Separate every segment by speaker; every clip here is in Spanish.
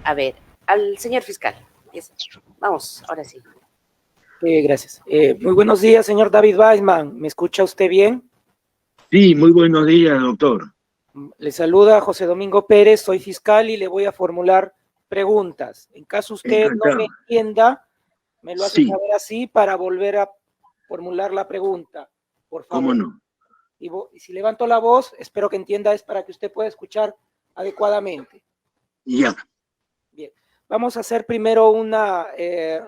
Speaker 1: A ver, al señor fiscal. Vamos, ahora sí.
Speaker 2: Gracias. Muy buenos días, señor David Weisman. ¿Me escucha usted bien?
Speaker 3: Sí, muy buenos días, doctor.
Speaker 2: Le saluda José Domingo Pérez, soy fiscal y le voy a formular preguntas. En caso usted no me entienda, me lo hace saber así para volver a formular la pregunta, por favor.
Speaker 3: ¿Cómo no?
Speaker 2: Y si levanto la voz, espero que entienda, es para que usted pueda escuchar adecuadamente.
Speaker 3: Ya.
Speaker 2: Bien. Vamos a hacer primero una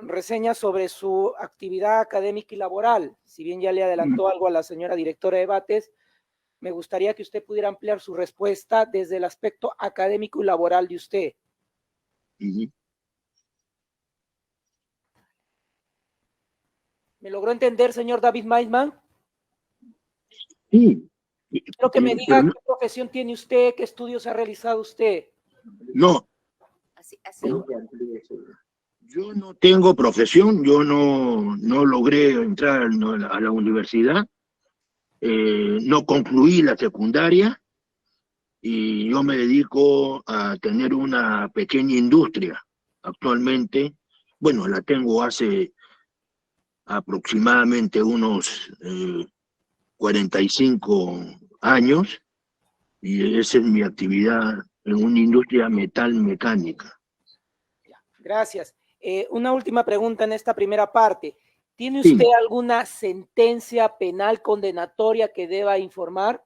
Speaker 2: reseña sobre su actividad académica y laboral. Si bien ya le adelantó algo a la señora directora de debates, me gustaría que usted pudiera ampliar su respuesta desde el aspecto académico y laboral de usted. ¿Me logró entender, señor David Weisman?
Speaker 3: Sí.
Speaker 2: Quiero que me diga qué profesión tiene usted, qué estudios ha realizado usted.
Speaker 3: No.
Speaker 1: Así.
Speaker 3: Yo no tengo profesión, yo no logré entrar a la universidad, no concluí la secundaria y yo me dedico a tener una pequeña industria actualmente. Bueno, la tengo hace aproximadamente unos 45 años y esa es mi actividad en una industria metalmecánica.
Speaker 2: Gracias. Una última pregunta en esta primera parte. ¿Tiene usted alguna sentencia penal condenatoria que deba informar?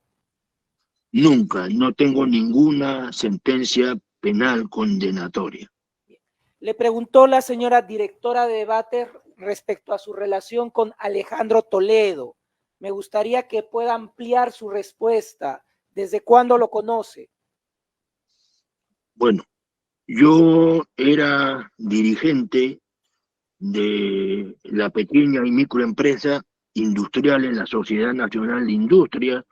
Speaker 3: Nunca, no tengo ninguna sentencia penal condenatoria.
Speaker 2: Le preguntó la señora directora de debate respecto a su relación con Alejandro Toledo. Me gustaría que pueda ampliar su respuesta. ¿Desde cuándo lo conoce?
Speaker 3: Bueno, yo era dirigente de la pequeña y microempresa industrial en la Sociedad Nacional de Industria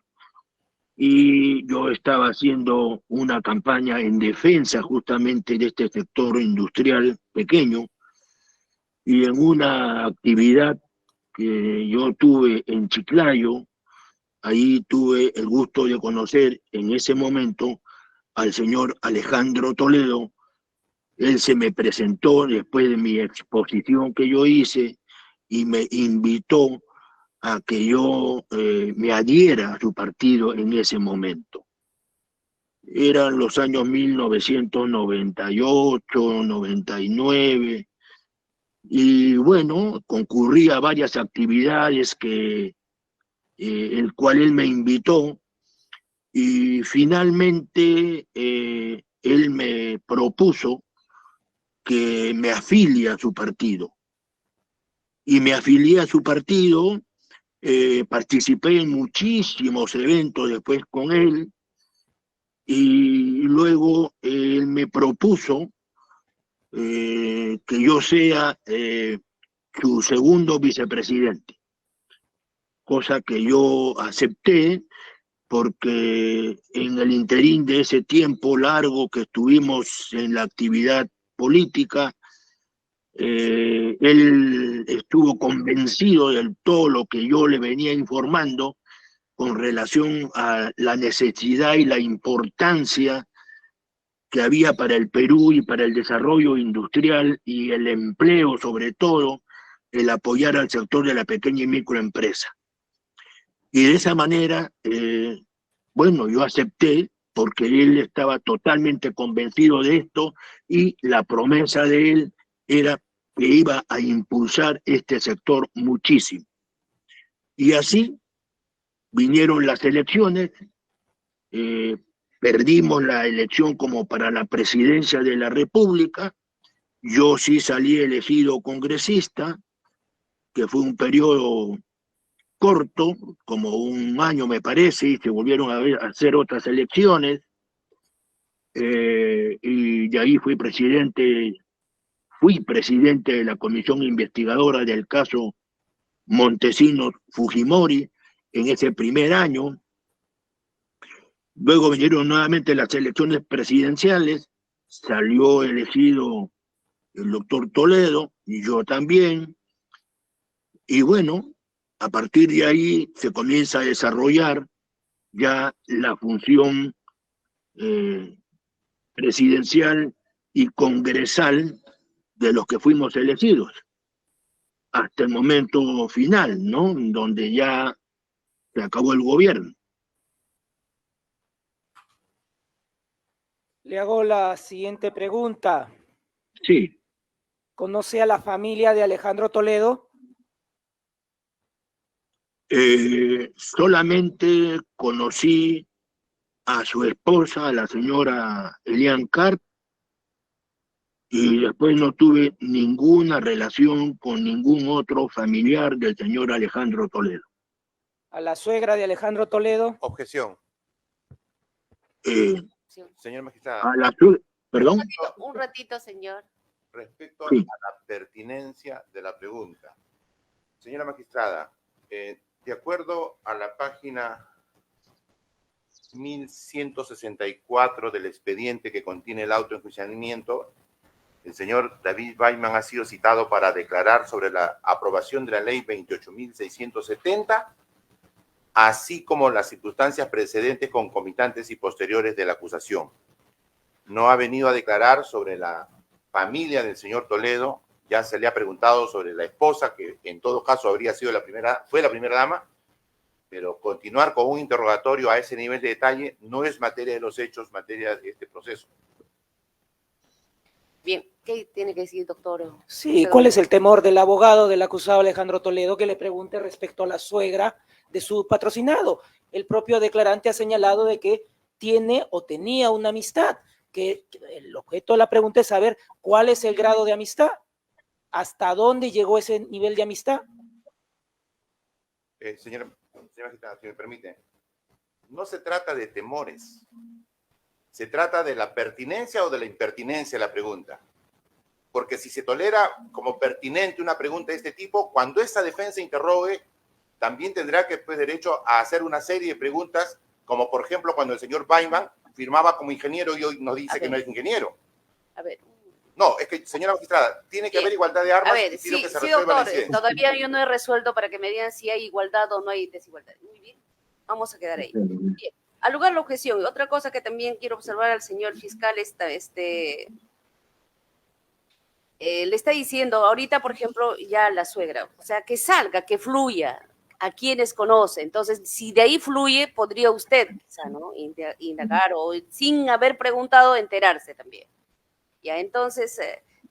Speaker 3: y yo estaba haciendo una campaña en defensa justamente de este sector industrial pequeño y en una actividad que yo tuve en Chiclayo, ahí tuve el gusto de conocer en ese momento al señor Alejandro Toledo. Él se me presentó después de mi exposición que yo hice y me invitó a que yo me adhiera a su partido en ese momento. Eran los años 1998, 99, y bueno, concurrí a varias actividades el cual él me invitó, y finalmente él me propuso que me afilie a su partido. Y me afilié a su partido, participé en muchísimos eventos después con él, y luego él me propuso que yo sea su segundo vicepresidente, cosa que yo acepté porque en el interín de ese tiempo largo que estuvimos en la actividad política, él estuvo convencido de todo lo que yo le venía informando con relación a la necesidad y la importancia que había para el Perú y para el desarrollo industrial y el empleo, sobre todo, el apoyar al sector de la pequeña y microempresa. Y de esa manera, bueno, yo acepté porque él estaba totalmente convencido de esto y la promesa de él era que iba a impulsar este sector muchísimo. Y así vinieron las elecciones, perdimos la elección como para la presidencia de la República, yo sí salí elegido congresista, que fue un periodo corto, como un año me parece, y se volvieron a hacer otras elecciones, y de ahí fui presidente de la comisión investigadora del caso Montesinos Fujimori en ese primer año. Luego vinieron nuevamente las elecciones presidenciales, salió elegido el doctor Toledo y yo también, y bueno, a partir de ahí se comienza a desarrollar ya la función presidencial y congresal de los que fuimos elegidos, hasta el momento final, ¿no? Donde ya se acabó el gobierno.
Speaker 2: Le hago la siguiente pregunta.
Speaker 3: Sí.
Speaker 2: ¿Conoce a la familia de Alejandro Toledo?
Speaker 3: Solamente conocí a su esposa, la señora Elian Carp, y después no tuve ninguna relación con ningún otro familiar del señor Alejandro Toledo.
Speaker 2: ¿A la suegra de Alejandro Toledo?
Speaker 4: Objeción. Señor magistrado.
Speaker 3: ¿Perdón?
Speaker 1: Un ratito, señor.
Speaker 4: Respecto
Speaker 3: Sí.
Speaker 4: a la pertinencia de la pregunta. Señora magistrada, de acuerdo a la página 1164 del expediente que contiene el autoenjuiciamiento, el señor David Weinmann ha sido citado para declarar sobre la aprobación de la ley 28.670, así como las circunstancias precedentes, concomitantes y posteriores de la acusación. No ha venido a declarar sobre la familia del señor Toledo. Ya se le ha preguntado sobre la esposa, que en todo caso fue la primera dama, pero continuar con un interrogatorio a ese nivel de detalle no es materia de los hechos, materia de este proceso.
Speaker 1: Bien, ¿qué tiene que decir, doctor?
Speaker 2: Sí, ¿cuál es el temor del abogado del acusado Alejandro Toledo que le pregunte respecto a la suegra de su patrocinado? El propio declarante ha señalado de que tiene o tenía una amistad, que el objeto de la pregunta es saber cuál es el grado de amistad, hasta dónde llegó ese nivel de amistad.
Speaker 4: Señora magistrada, si me permite, no se trata de temores, se trata de la pertinencia o de la impertinencia de la pregunta. Porque si se tolera como pertinente una pregunta de este tipo, cuando esta defensa interrogue, también tendrá que pues, derecho a hacer una serie de preguntas, como por ejemplo cuando el señor Weinmann firmaba como ingeniero y hoy nos dice que no es ingeniero.
Speaker 1: A ver.
Speaker 4: No, es que, señora magistrada, tiene que haber igualdad de armas y pido que se resuelva la incidencia.
Speaker 1: Todavía yo no he resuelto para que me digan si hay igualdad o no hay desigualdad. Muy bien, vamos a quedar ahí. Bien. Al lugar la objeción. Otra cosa que también quiero observar al señor fiscal le está diciendo ahorita, por ejemplo, ya la suegra, o sea, que salga, que fluya a quienes conoce. Entonces, si de ahí fluye, podría usted, quizá, ¿no? Indagar o sin haber preguntado, enterarse también. Ya, entonces,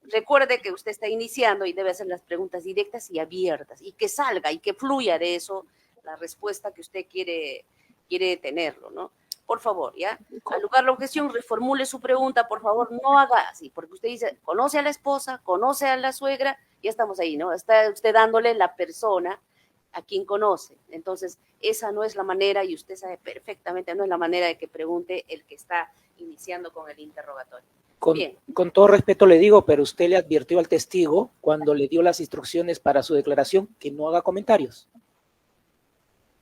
Speaker 1: recuerde que usted está iniciando y debe hacer las preguntas directas y abiertas, y que salga y que fluya de eso la respuesta que usted quiere tenerlo, ¿no? Por favor, ¿ya? Al lugar la objeción, reformule su pregunta, por favor, no haga así, porque usted dice, conoce a la esposa, conoce a la suegra, ya estamos ahí, ¿no? Está usted dándole la persona a quien conoce. Entonces, esa no es la manera, y usted sabe perfectamente, no es la manera de que pregunte el que está iniciando con el interrogatorio.
Speaker 2: Con todo respeto le digo, pero usted le advirtió al testigo cuando le dio las instrucciones para su declaración que no haga comentarios.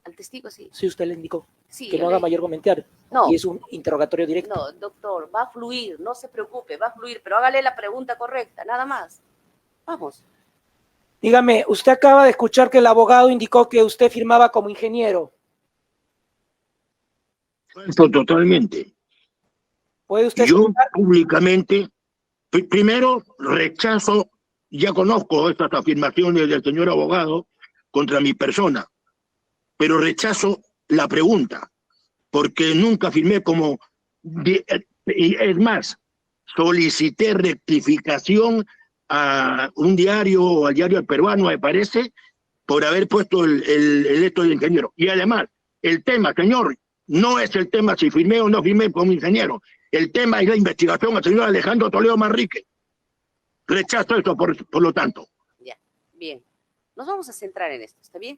Speaker 1: Al testigo, sí.
Speaker 2: Sí, usted le indicó
Speaker 1: sí,
Speaker 2: que no haga mayor comentario.
Speaker 1: No.
Speaker 2: Y es un interrogatorio directo.
Speaker 1: No, doctor, va a fluir, no se preocupe, va a fluir, pero hágale la pregunta correcta, nada más. Vamos.
Speaker 2: Dígame, usted acaba de escuchar que el abogado indicó que usted firmaba como ingeniero.
Speaker 3: Falso totalmente.
Speaker 2: ¿Puede usted
Speaker 3: Yo
Speaker 2: explicar?
Speaker 3: públicamente, primero rechazo, ya conozco estas afirmaciones del señor abogado contra mi persona, pero rechazo la pregunta, porque nunca firmé como, es más, solicité rectificación a un diario o al diario peruano, me parece, por haber puesto el esto de ingeniero. Y además, el tema, señor, no es el tema si firmé o no firmé como ingeniero. El tema es la investigación al señor Alejandro Toledo Manrique. Rechazo esto, por lo tanto.
Speaker 1: Ya, bien. Nos vamos a centrar en esto, ¿está bien?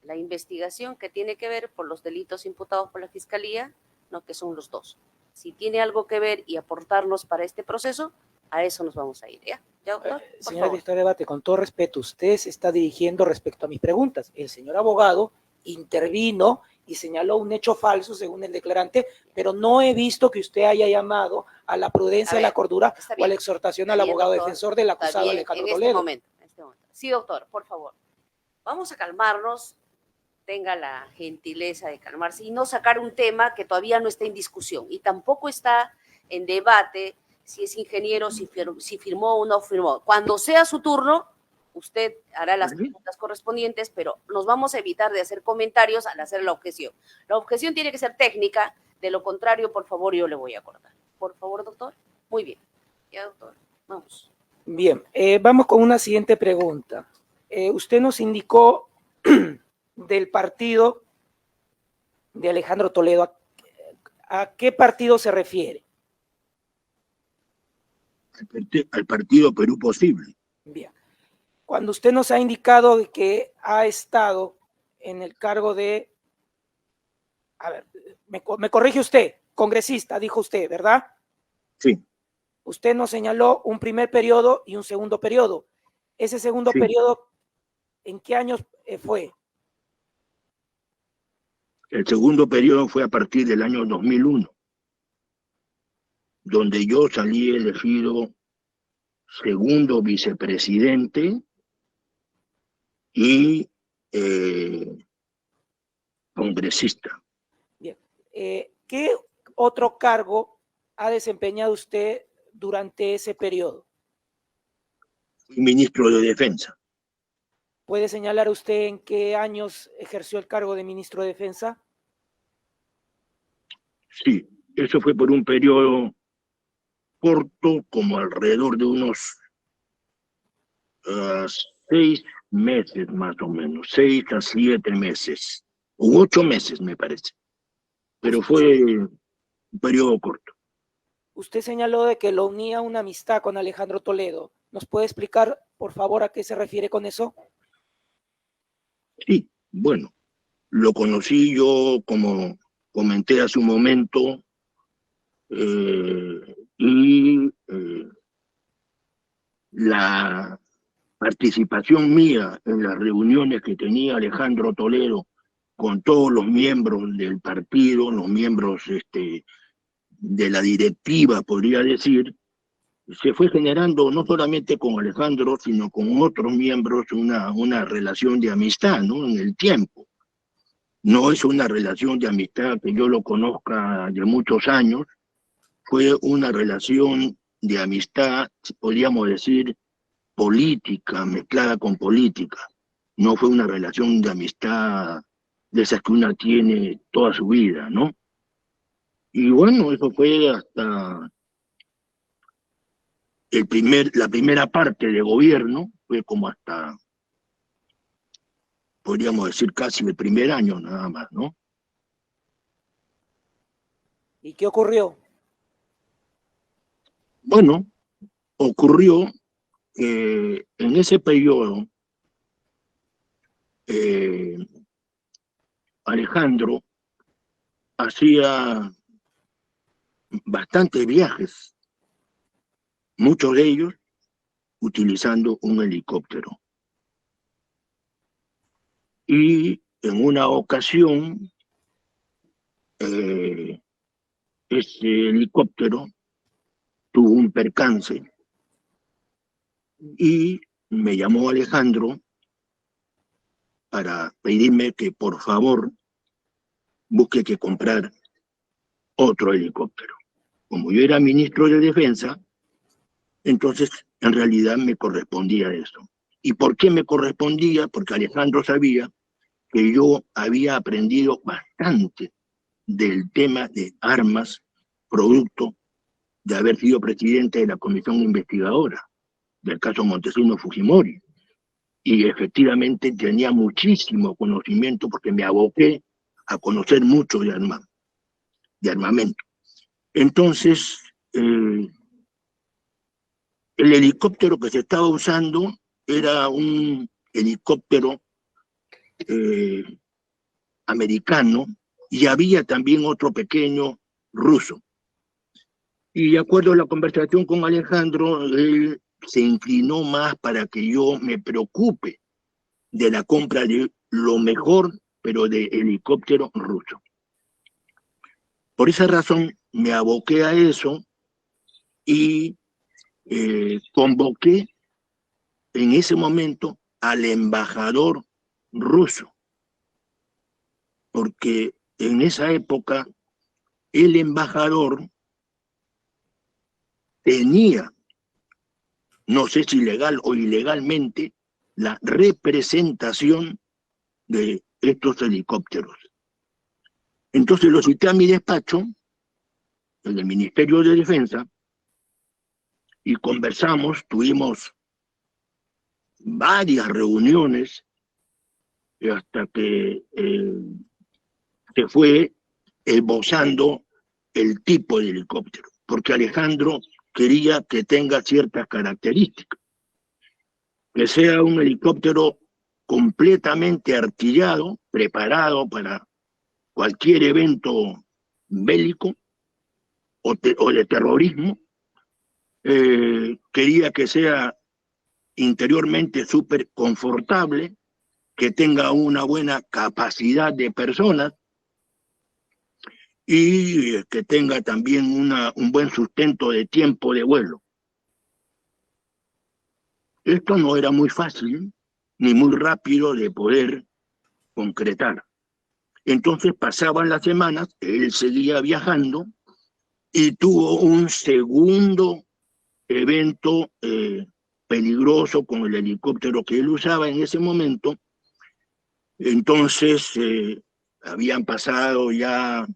Speaker 1: La investigación que tiene que ver por los delitos imputados por la Fiscalía, no, que son los dos. Si tiene algo que ver y aportarnos para este proceso, a eso nos vamos a ir, ¿ya? ¿Ya, doctor?
Speaker 2: Señora directora de debate, con todo respeto, usted se está dirigiendo respecto a mis preguntas. El señor abogado intervino y señaló un hecho falso según el declarante, pero no he visto que usted haya llamado a la prudencia, a la cordura o a la exhortación al abogado defensor del acusado Alejandro Toledo.
Speaker 1: En este momento. Sí, doctor, por favor. Vamos a calmarnos, tenga la gentileza de calmarse y no sacar un tema que todavía no está en discusión y tampoco está en debate si es ingeniero, si firmó o no firmó. Cuando sea su turno, usted hará las preguntas correspondientes, pero nos vamos a evitar de hacer comentarios al hacer la objeción. La objeción tiene que ser técnica, de lo contrario, por favor, yo le voy a cortar. Por favor, doctor. Muy bien. Ya, doctor. Vamos.
Speaker 2: Bien, vamos con una siguiente pregunta. Usted nos indicó del partido de Alejandro Toledo. ¿A qué partido se refiere?
Speaker 3: Al partido Perú Posible.
Speaker 2: Bien. Cuando usted nos ha indicado de que ha estado en el cargo de, a ver, me corrige usted, congresista, dijo usted, ¿verdad?
Speaker 3: Sí.
Speaker 2: Usted nos señaló un primer periodo y un segundo periodo. Ese segundo periodo, ¿en qué años fue?
Speaker 3: El segundo periodo fue a partir del año 2001, donde yo salí elegido segundo vicepresidente y congresista.
Speaker 2: Bien. ¿Qué otro cargo ha desempeñado usted durante ese periodo?
Speaker 3: Fui ministro de Defensa.
Speaker 2: ¿Puede señalar usted en qué años ejerció el cargo de ministro de Defensa?
Speaker 3: Sí, eso fue por un periodo corto, como alrededor de unos 6 meses más o menos, 6 a 7 meses, o 8 meses me parece, pero fue un periodo corto.
Speaker 2: Usted señaló de que lo unía una amistad con Alejandro Toledo. ¿Nos puede explicar, por favor, a qué se refiere con eso?
Speaker 3: Sí, bueno, lo conocí yo, como comenté hace un momento, y la participación mía en las reuniones que tenía Alejandro Toledo con todos los miembros del partido, los miembros de la directiva, podría decir, se fue generando no solamente con Alejandro, sino con otros miembros una relación de amistad, ¿no? En el tiempo. No es una relación de amistad que yo lo conozca de muchos años, fue una relación de amistad, podríamos decir, política, mezclada con política. No fue una relación de amistad de esas que una tiene toda su vida, ¿no? Y bueno, eso fue hasta la primera parte de gobierno, fue como hasta, podríamos decir, casi el primer año nada más, ¿no?
Speaker 2: ¿Y qué ocurrió?
Speaker 3: Bueno, ocurrió que en ese periodo Alejandro hacía bastantes viajes, muchos de ellos utilizando un helicóptero. Y en una ocasión, ese helicóptero tuvo un percance y me llamó Alejandro para pedirme que por favor busque que comprar otro helicóptero. Como yo era ministro de Defensa, entonces en realidad me correspondía eso. ¿Y por qué me correspondía? Porque Alejandro sabía que yo había aprendido bastante del tema de armas, producto de haber sido presidente de la comisión investigadora del caso Montesinos Fujimori. Y efectivamente tenía muchísimo conocimiento porque me aboqué a conocer mucho de armamento. Entonces, el helicóptero que se estaba usando era un helicóptero americano y había también otro pequeño ruso. Y de acuerdo a la conversación con Alejandro, él se inclinó más para que yo me preocupe de la compra de lo mejor, pero de helicóptero ruso. Por esa razón me aboqué a eso y convoqué en ese momento al embajador ruso, porque en esa época el embajador tenía, no sé si legal o ilegalmente, la representación de estos helicópteros. Entonces lo cité a mi despacho, el del Ministerio de Defensa, y conversamos, tuvimos varias reuniones hasta que se fue esbozando el tipo de helicóptero, porque Alejandro quería que tenga ciertas características, que sea un helicóptero completamente artillado, preparado para cualquier evento bélico o de terrorismo. Quería que sea interiormente súper confortable, que tenga una buena capacidad de personas y que tenga también un buen sustento de tiempo de vuelo. Esto no era muy fácil ni muy rápido de poder concretar. Entonces pasaban las semanas, él seguía viajando y tuvo un segundo evento peligroso con el helicóptero que él usaba en ese momento. Entonces habían pasado ya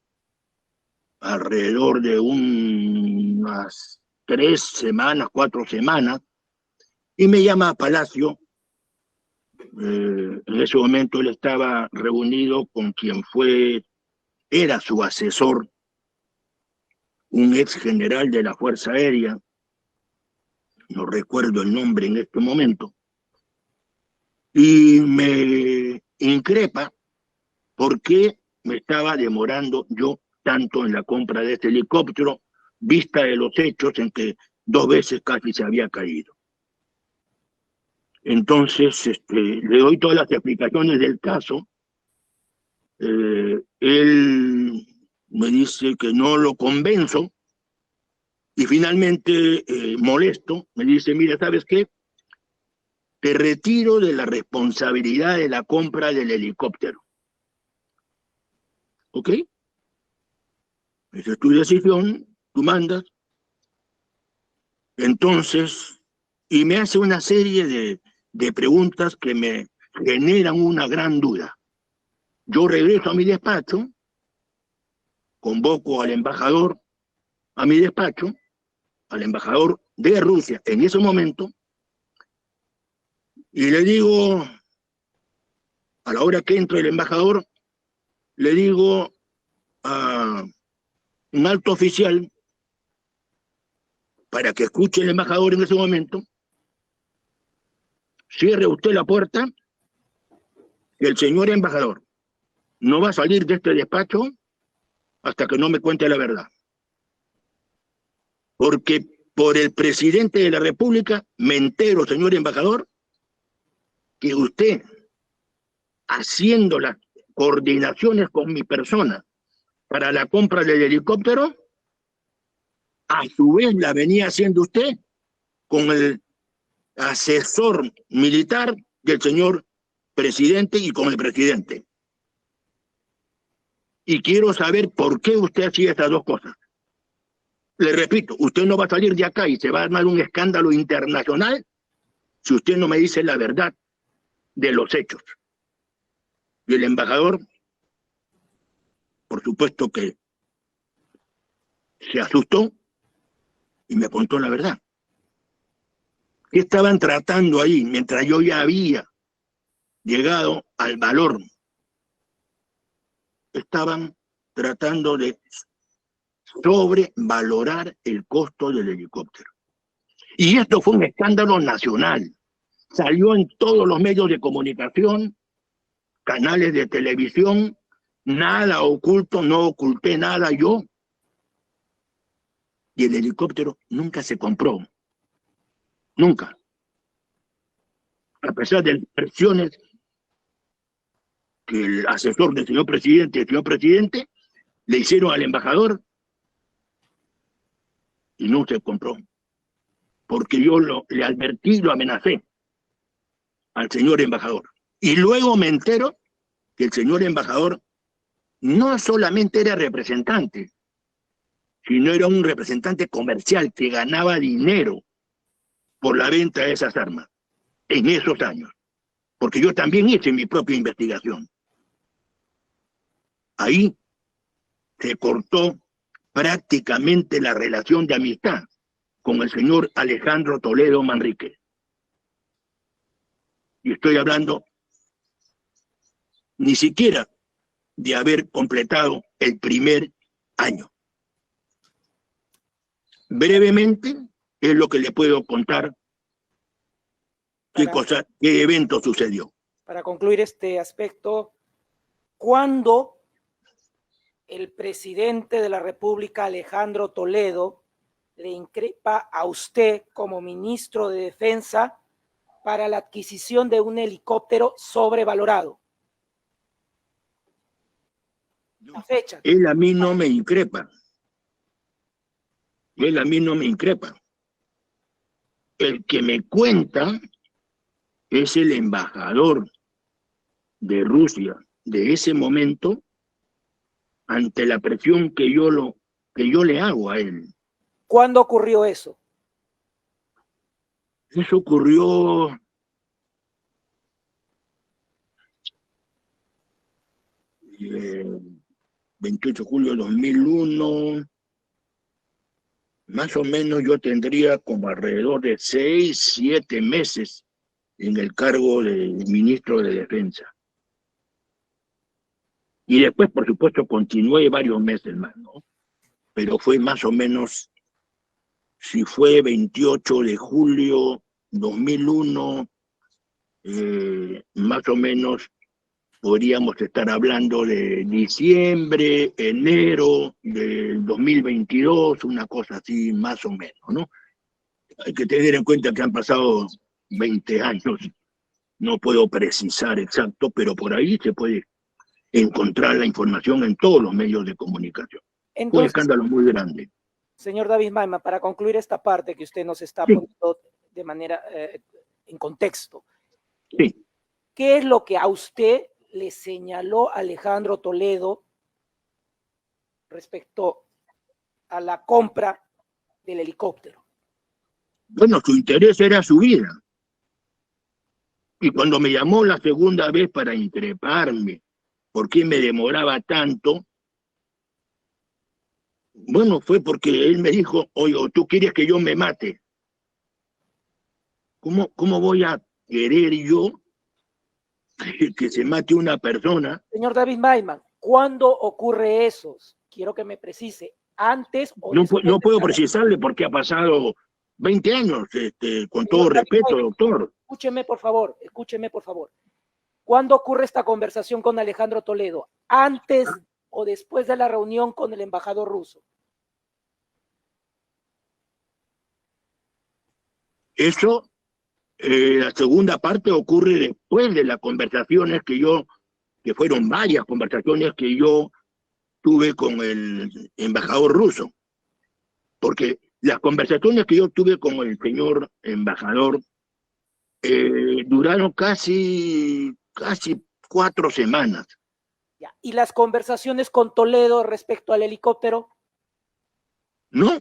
Speaker 3: alrededor de unas 3 semanas, 4 semanas, y me llama a Palacio. En ese momento él estaba reunido con quien era su asesor, un ex general de la Fuerza Aérea, no recuerdo el nombre en este momento, y me increpa por qué me estaba demorando yo tanto en la compra de este helicóptero, vista de los hechos en que 2 veces casi se había caído. Entonces le doy todas las explicaciones del caso. Él me dice que no lo convenzo y finalmente, molesto, me dice: mira, ¿sabes qué? Te retiro de la responsabilidad de la compra del helicóptero. ¿Ok? Esa es tu decisión, tú mandas. Entonces, y me hace una serie de preguntas que me generan una gran duda. Yo regreso a mi despacho, convoco al embajador a mi despacho, al embajador de Rusia en ese momento, y le digo, a la hora que entra el embajador, le digo a un alto oficial, para que escuche el embajador en ese momento: cierre usted la puerta, y el señor embajador no va a salir de este despacho hasta que no me cuente la verdad. Porque por el presidente de la República me entero, señor embajador, que usted, haciendo las coordinaciones con mi persona para la compra del helicóptero, a su vez la venía haciendo usted con el asesor militar del señor presidente y con el presidente. Y quiero saber por qué usted hacía estas 2 cosas. Le repito, usted no va a salir de acá y se va a armar un escándalo internacional si usted no me dice la verdad de los hechos. Y el embajador, por supuesto que se asustó y me contó la verdad. ¿Qué estaban tratando ahí mientras yo ya había llegado al valor? Estaban tratando de sobrevalorar el costo del helicóptero. Y esto fue un escándalo nacional. Salió en todos los medios de comunicación, canales de televisión, nada oculto, no oculté nada yo. Y el helicóptero nunca se compró. Nunca. A pesar de las presiones que el asesor del señor presidente y el señor presidente le hicieron al embajador, y no se compró. Porque yo le advertí, lo amenacé al señor embajador. Y luego me entero que el señor embajador no solamente era representante, sino era un representante comercial que ganaba dinero por la venta de esas armas en esos años. Porque yo también hice mi propia investigación. Ahí se cortó prácticamente la relación de amistad con el señor Alejandro Toledo Manrique. Y estoy hablando ni siquiera de haber completado el primer año. Brevemente es lo que le puedo contar qué evento sucedió.
Speaker 2: Para concluir este aspecto, ¿cuándo el presidente de la República, Alejandro Toledo, le increpa a usted como ministro de Defensa para la adquisición de un helicóptero sobrevalorado? La fecha.
Speaker 3: Él a mí no me increpa. Él a mí no me increpa. El que me cuenta es el embajador de Rusia de ese momento ante la presión que yo le hago a él.
Speaker 2: ¿Cuándo ocurrió eso?
Speaker 3: Eso ocurrió 28 de julio de 2001, más o menos yo tendría como alrededor de 6, 7 meses en el cargo de ministro de Defensa. Y después, por supuesto, continué varios meses más, ¿no? Pero fue más o menos, si fue 28 de julio 2001, más o menos podríamos estar hablando de diciembre, enero del 2022, una cosa así más o menos, ¿no? Hay que tener en cuenta que han pasado 20 años, no puedo precisar exacto, pero por ahí se puede encontrar la información en todos los medios de comunicación.
Speaker 2: Entonces,
Speaker 3: fue un escándalo muy grande.
Speaker 2: Señor David Mayma, para concluir esta parte que usted nos está
Speaker 3: Sí.
Speaker 2: poniendo de manera en contexto,
Speaker 3: Sí.
Speaker 2: ¿qué es lo que a usted le señaló Alejandro Toledo respecto a la compra del helicóptero?
Speaker 3: Bueno, su interés era su vida. Y cuando me llamó la segunda vez para increparme, ¿por qué me demoraba tanto? Bueno, fue porque él me dijo, oye, ¿tú quieres que yo me mate? ¿Cómo voy a querer yo que se mate una persona?
Speaker 2: Señor David Mayman, ¿cuándo ocurre eso? Quiero que me precise, antes o después.
Speaker 3: No puedo precisarle porque ha pasado 20 años, con todo respeto, doctor.
Speaker 2: Escúcheme, por favor, escúcheme, por favor. ¿Cuándo ocurre esta conversación con Alejandro Toledo? ¿Antes o después de la reunión con el embajador ruso?
Speaker 3: Eso, la segunda parte ocurre después de las conversaciones que fueron varias conversaciones que yo tuve con el embajador ruso. Porque las conversaciones que yo tuve con el señor embajador duraron casi 4 semanas.
Speaker 2: Ya. ¿Y las conversaciones con Toledo respecto al helicóptero?
Speaker 3: No,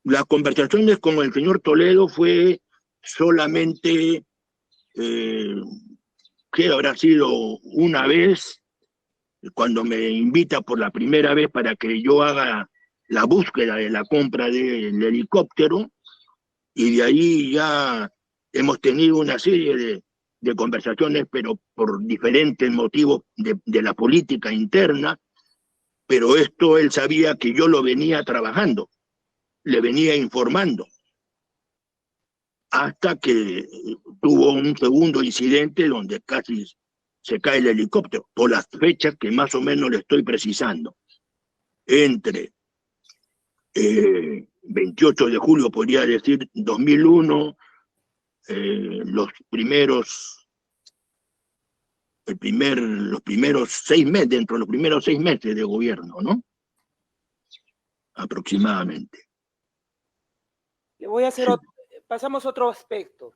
Speaker 3: las conversaciones con el señor Toledo fue solamente, que habrá sido una vez, cuando me invita por la primera vez para que yo haga la búsqueda de la compra del helicóptero, y de ahí ya hemos tenido una serie de conversaciones, pero por diferentes motivos de la política interna, pero esto él sabía que yo lo venía trabajando, le venía informando, hasta que tuvo un segundo incidente donde casi se cae el helicóptero, por las fechas que más o menos le estoy precisando. Entre 28 de julio, podría decir, 2001, los primeros 6 meses, dentro de los primeros 6 meses de gobierno, ¿no? Aproximadamente.
Speaker 2: Le voy a hacer pasamos a otro aspecto.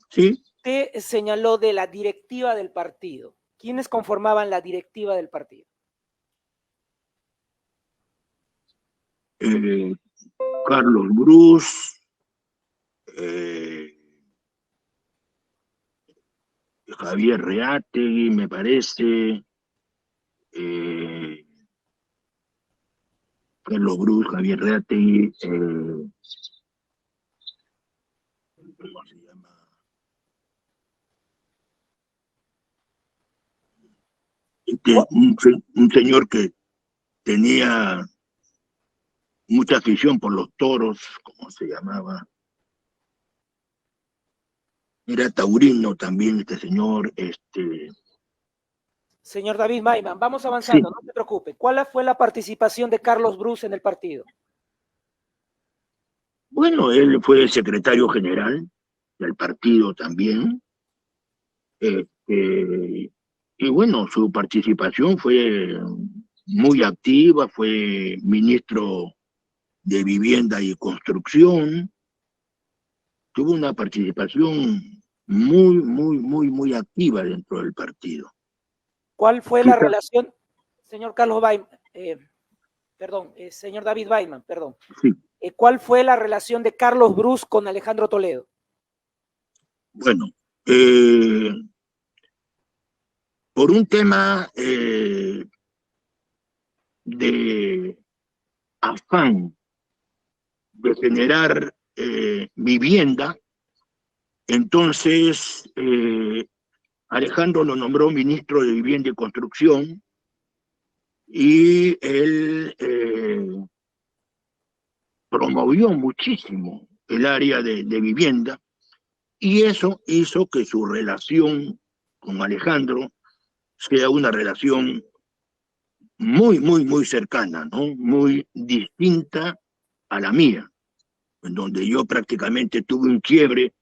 Speaker 3: Sí.
Speaker 2: Usted señaló de la directiva del partido. ¿Quiénes conformaban la directiva del partido?
Speaker 3: Carlos Brus, Javier Reategui, me parece, Carlos Brus, Javier Reategui, ¿cómo se llama? Un señor que tenía mucha afición por los toros, ¿cómo se llamaba? Era taurino también este señor,
Speaker 2: Señor David Maiman, vamos avanzando,
Speaker 3: sí.
Speaker 2: no se preocupe. ¿Cuál fue la participación de Carlos Brus en el partido?
Speaker 3: Bueno, él fue secretario general del partido también, y bueno, su participación fue muy activa, fue ministro de Vivienda y Construcción, tuvo una participación muy activa dentro del partido.
Speaker 2: ¿Cuál fue la relación, señor Carlos Baiman, señor David Baiman, perdón?
Speaker 3: Sí.
Speaker 2: ¿Cuál fue la relación de Carlos Brus con Alejandro Toledo?
Speaker 3: Bueno, por un tema de afán de generar vivienda, entonces Alejandro lo nombró ministro de Vivienda y Construcción y él promovió muchísimo el área de vivienda y eso hizo que su relación con Alejandro sea una relación muy cercana, ¿no? Muy distinta a la mía, en donde yo prácticamente tuve un quiebre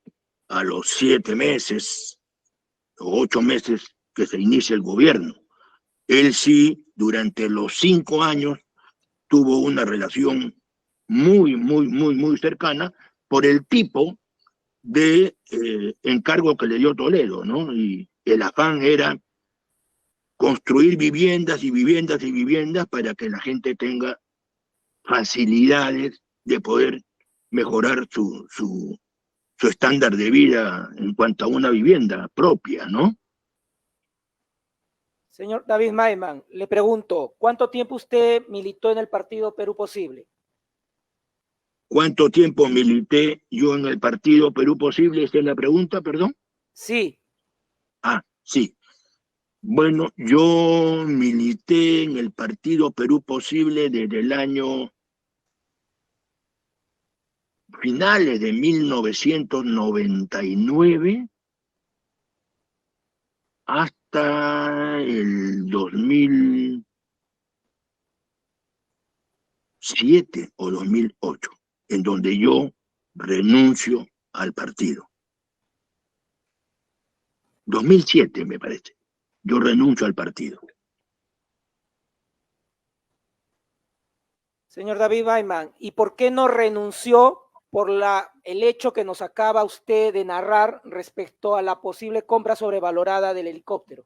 Speaker 3: a los 7 meses o 8 meses que se inicia el gobierno. Él sí, durante los 5 años, tuvo una relación muy cercana por el tipo de encargo que le dio Toledo, ¿no? Y el afán era construir viviendas y viviendas para que la gente tenga facilidades de poder mejorar su estándar de vida en cuanto a una vivienda propia, ¿no?
Speaker 2: Señor David Maiman, le pregunto, ¿cuánto tiempo usted militó en el partido Perú Posible?
Speaker 3: ¿Cuánto tiempo milité yo en el partido Perú Posible? ¿Esta es la pregunta, perdón?
Speaker 2: Sí.
Speaker 3: Ah, sí. Bueno, yo milité en el partido Perú Posible desde el año finales de 1999 hasta el 2007 o 2008, en donde yo renuncio al partido. 2007 me parece. Yo renuncio al partido.
Speaker 2: Señor David Baiman, ¿y por qué no renunció por el hecho que nos acaba usted de narrar respecto a la posible compra sobrevalorada del helicóptero?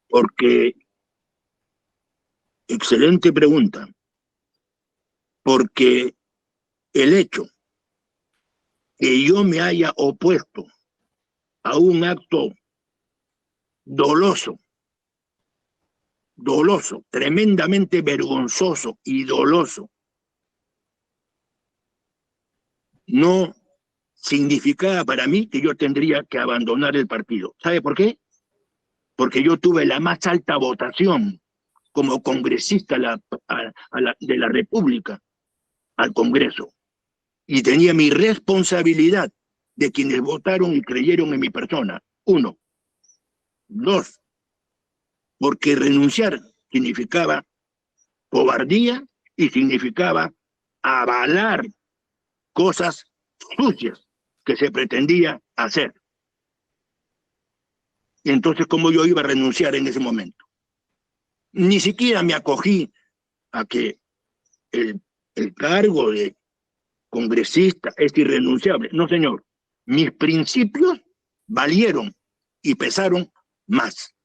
Speaker 3: Porque, excelente pregunta, porque el hecho que yo me haya opuesto a un acto doloso, tremendamente vergonzoso y doloso, no significaba para mí que yo tendría que abandonar el partido. ¿Sabe por qué? Porque yo tuve la más alta votación como congresista de la República al Congreso y tenía mi responsabilidad de quienes votaron y creyeron en mi persona. 1. 2. Porque renunciar significaba cobardía y significaba avalar cosas sucias que se pretendía hacer. Y entonces, ¿cómo yo iba a renunciar en ese momento? Ni siquiera me acogí a que el cargo de congresista es irrenunciable. No, señor. Mis principios valieron y pesaron más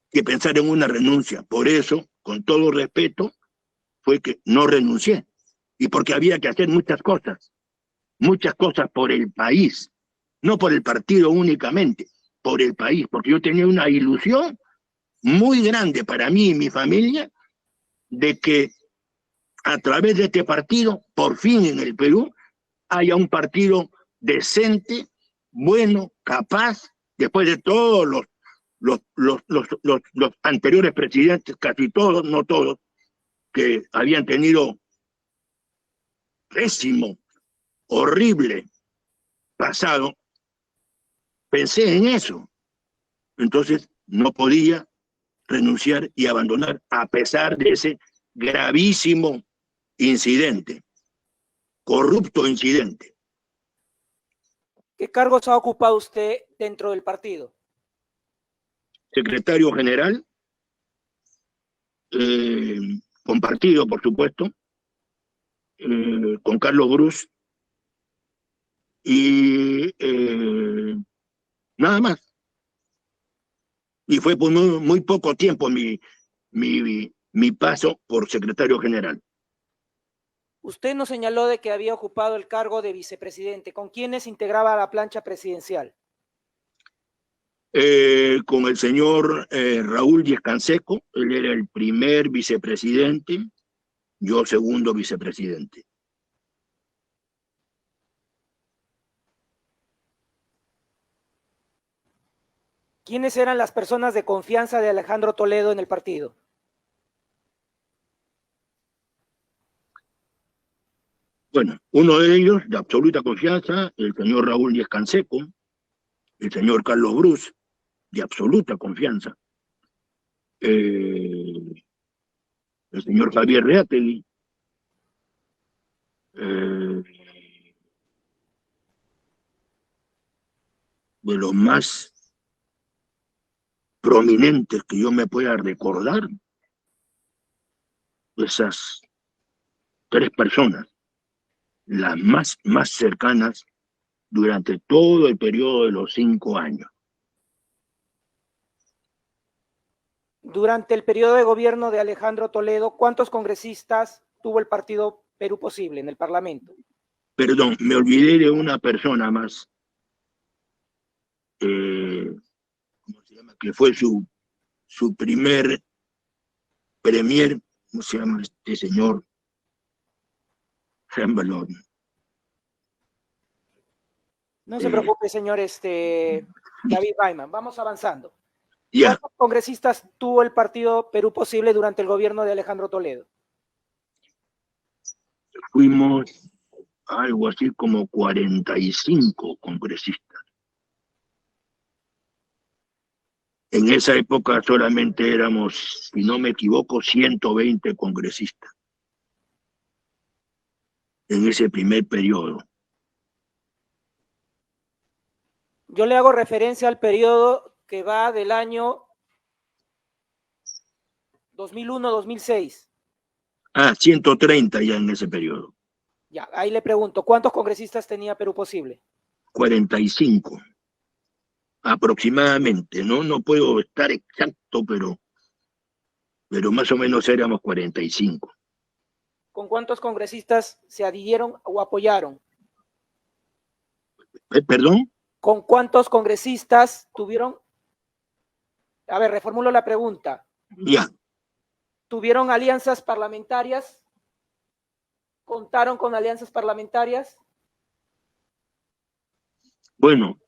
Speaker 3: que pensar en una renuncia. Por eso, con todo respeto, fue que no renuncié, y porque había que hacer muchas cosas por el país, no por el partido únicamente, por el país, porque yo tenía una ilusión muy grande para mí y mi familia de que a través de este partido, por fin en el Perú, haya un partido decente, bueno, capaz, después de todos los anteriores presidentes, casi todos, no todos, que habían tenido pésimo, horrible pasado. Pensé en eso. Entonces no podía renunciar y abandonar a pesar de ese gravísimo incidente, corrupto incidente.
Speaker 2: ¿Qué cargos ha ocupado usted dentro del partido?
Speaker 3: Secretario general, compartido, por supuesto, con Carlos Brus, y nada más. Y fue por muy poco tiempo mi paso por secretario general.
Speaker 2: Usted nos señaló de que había ocupado el cargo de vicepresidente. ¿Con quiénes integraba la plancha presidencial?
Speaker 3: Con el señor Raúl Díez Canseco, él era el primer vicepresidente, yo segundo vicepresidente.
Speaker 2: ¿Quiénes eran las personas de confianza de Alejandro Toledo en el partido?
Speaker 3: Bueno, uno de ellos, de absoluta confianza, el señor Raúl Díez Canseco, el señor Carlos Brus, de absoluta confianza, el señor Javier Reategui, de los más prominentes que yo me pueda recordar, esas tres personas, las más cercanas durante todo el periodo de los 5 años.
Speaker 2: Durante el periodo de gobierno de Alejandro Toledo, ¿cuántos congresistas tuvo el partido Perú Posible en el Parlamento?
Speaker 3: Perdón, me olvidé de una persona más, ¿cómo se llama? Que fue su primer premier, ¿cómo se llama este señor? Hembalón.
Speaker 2: No se preocupe, señor David Baiman. Vamos avanzando.
Speaker 3: Ya.
Speaker 2: ¿Cuántos congresistas tuvo el partido Perú Posible durante el gobierno de Alejandro Toledo?
Speaker 3: Fuimos algo así como 45 congresistas. En esa época solamente éramos, si no me equivoco, 120 congresistas. En ese primer periodo.
Speaker 2: Yo le hago referencia al periodo que va del año 2001-2006.
Speaker 3: 130 ya en ese periodo.
Speaker 2: Ya, ahí le pregunto, ¿cuántos congresistas tenía Perú Posible?
Speaker 3: 45 aproximadamente, ¿no? No puedo estar exacto, pero más o menos éramos 45.
Speaker 2: ¿Con cuántos congresistas se adhirieron o apoyaron?
Speaker 3: ¿Perdón?
Speaker 2: ¿Con cuántos congresistas tuvieron? A ver, reformulo la pregunta.
Speaker 3: Ya.
Speaker 2: ¿Tuvieron alianzas parlamentarias? ¿Contaron con alianzas parlamentarias?
Speaker 3: Bueno,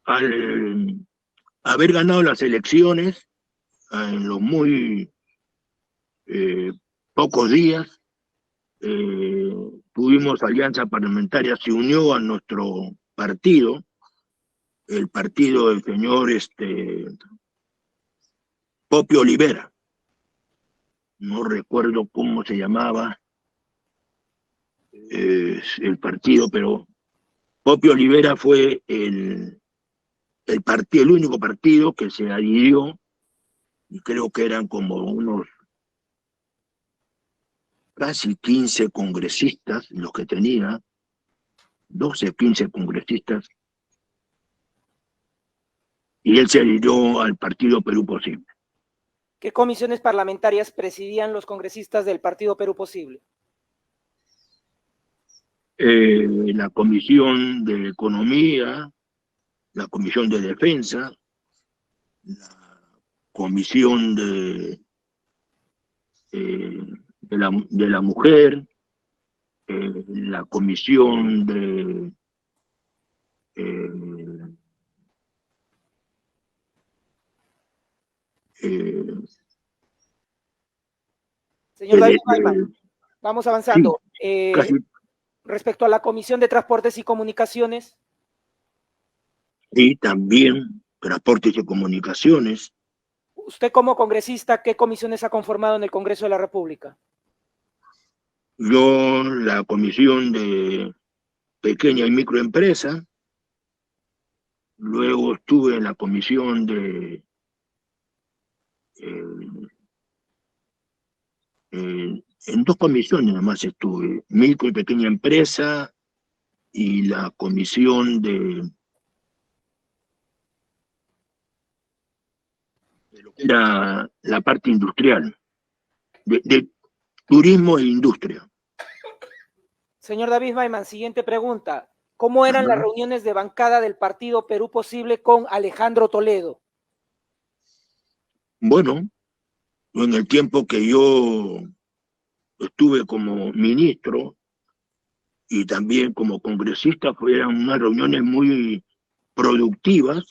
Speaker 3: al haber ganado las elecciones en los muy pocos días, tuvimos alianza parlamentaria, se unió a nuestro partido, el partido del señor Popio Olivera, no recuerdo cómo se llamaba el partido, pero Popio Olivera fue el único partido que se adhirió, y creo que eran como unos casi 15 congresistas los que tenía, 12, 15 congresistas, y él se adhirió al partido Perú Posible.
Speaker 2: ¿Qué comisiones parlamentarias presidían los congresistas del Partido Perú Posible?
Speaker 3: La Comisión de Economía, la Comisión de Defensa, la Comisión de la Mujer, la Comisión de
Speaker 2: Señor David Weinman, vamos avanzando.
Speaker 3: Sí, casi,
Speaker 2: Respecto a la Comisión de Transportes y Comunicaciones.
Speaker 3: y también Transportes y Comunicaciones.
Speaker 2: Usted como congresista, ¿qué comisiones ha conformado en el Congreso de la República?
Speaker 3: Yo, la Comisión de Pequeña y Microempresa, luego estuve en la Comisión de en dos comisiones nada más estuve, Micro y Pequeña Empresa y la Comisión de lo que era la parte industrial, de turismo e industria.
Speaker 2: Señor David Weinman, siguiente pregunta. ¿Cómo eran las reuniones de bancada del Partido Perú Posible con Alejandro Toledo?
Speaker 3: Bueno, en el tiempo que yo estuve como ministro y también como congresista, fueron unas reuniones muy productivas,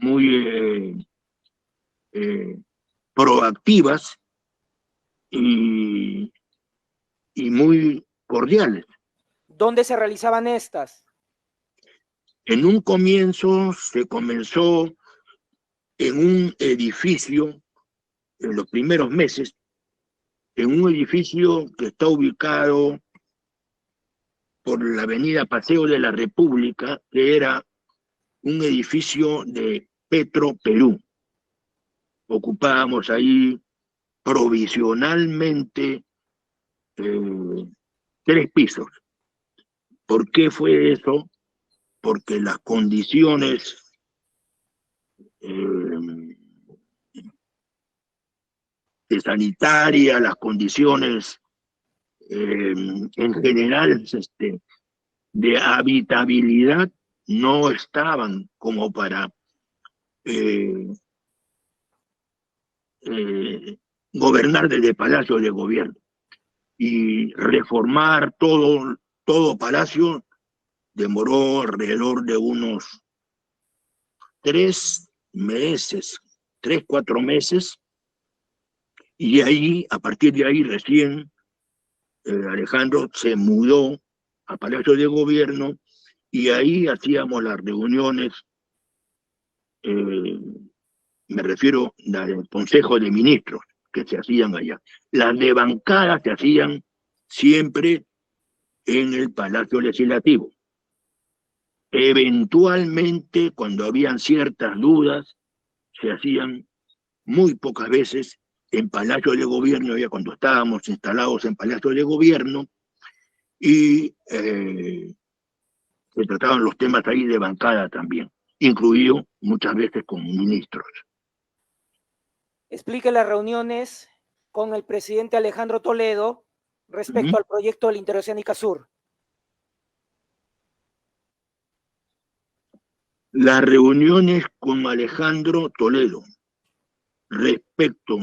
Speaker 3: muy proactivas y muy cordiales.
Speaker 2: ¿Dónde se realizaban estas?
Speaker 3: En un comienzo se comenzó en un edificio, en los primeros meses, en un edificio que está ubicado por la avenida Paseo de la República, que era un edificio de Petro Perú. Ocupábamos ahí provisionalmente 3 pisos. ¿Por qué fue eso? Porque las condiciones sanitarias, las condiciones en general de habitabilidad no estaban como para gobernar desde Palacio de Gobierno. Y reformar todo Palacio demoró alrededor de unos 3 meses, 3, 4 meses, y ahí, a partir de ahí recién Alejandro se mudó a Palacio de Gobierno y ahí hacíamos las reuniones, me refiero al Consejo de Ministros que se hacían allá. Las de bancada se hacían siempre en el Palacio Legislativo. Eventualmente, cuando habían ciertas dudas, se hacían muy pocas veces en Palacio de Gobierno, ya cuando estábamos instalados en Palacio de Gobierno, y se trataban los temas ahí de bancada también, incluido muchas veces con ministros.
Speaker 2: Explique las reuniones con el presidente Alejandro Toledo respecto al proyecto de la Interoceánica Sur.
Speaker 3: Las reuniones con Alejandro Toledo respecto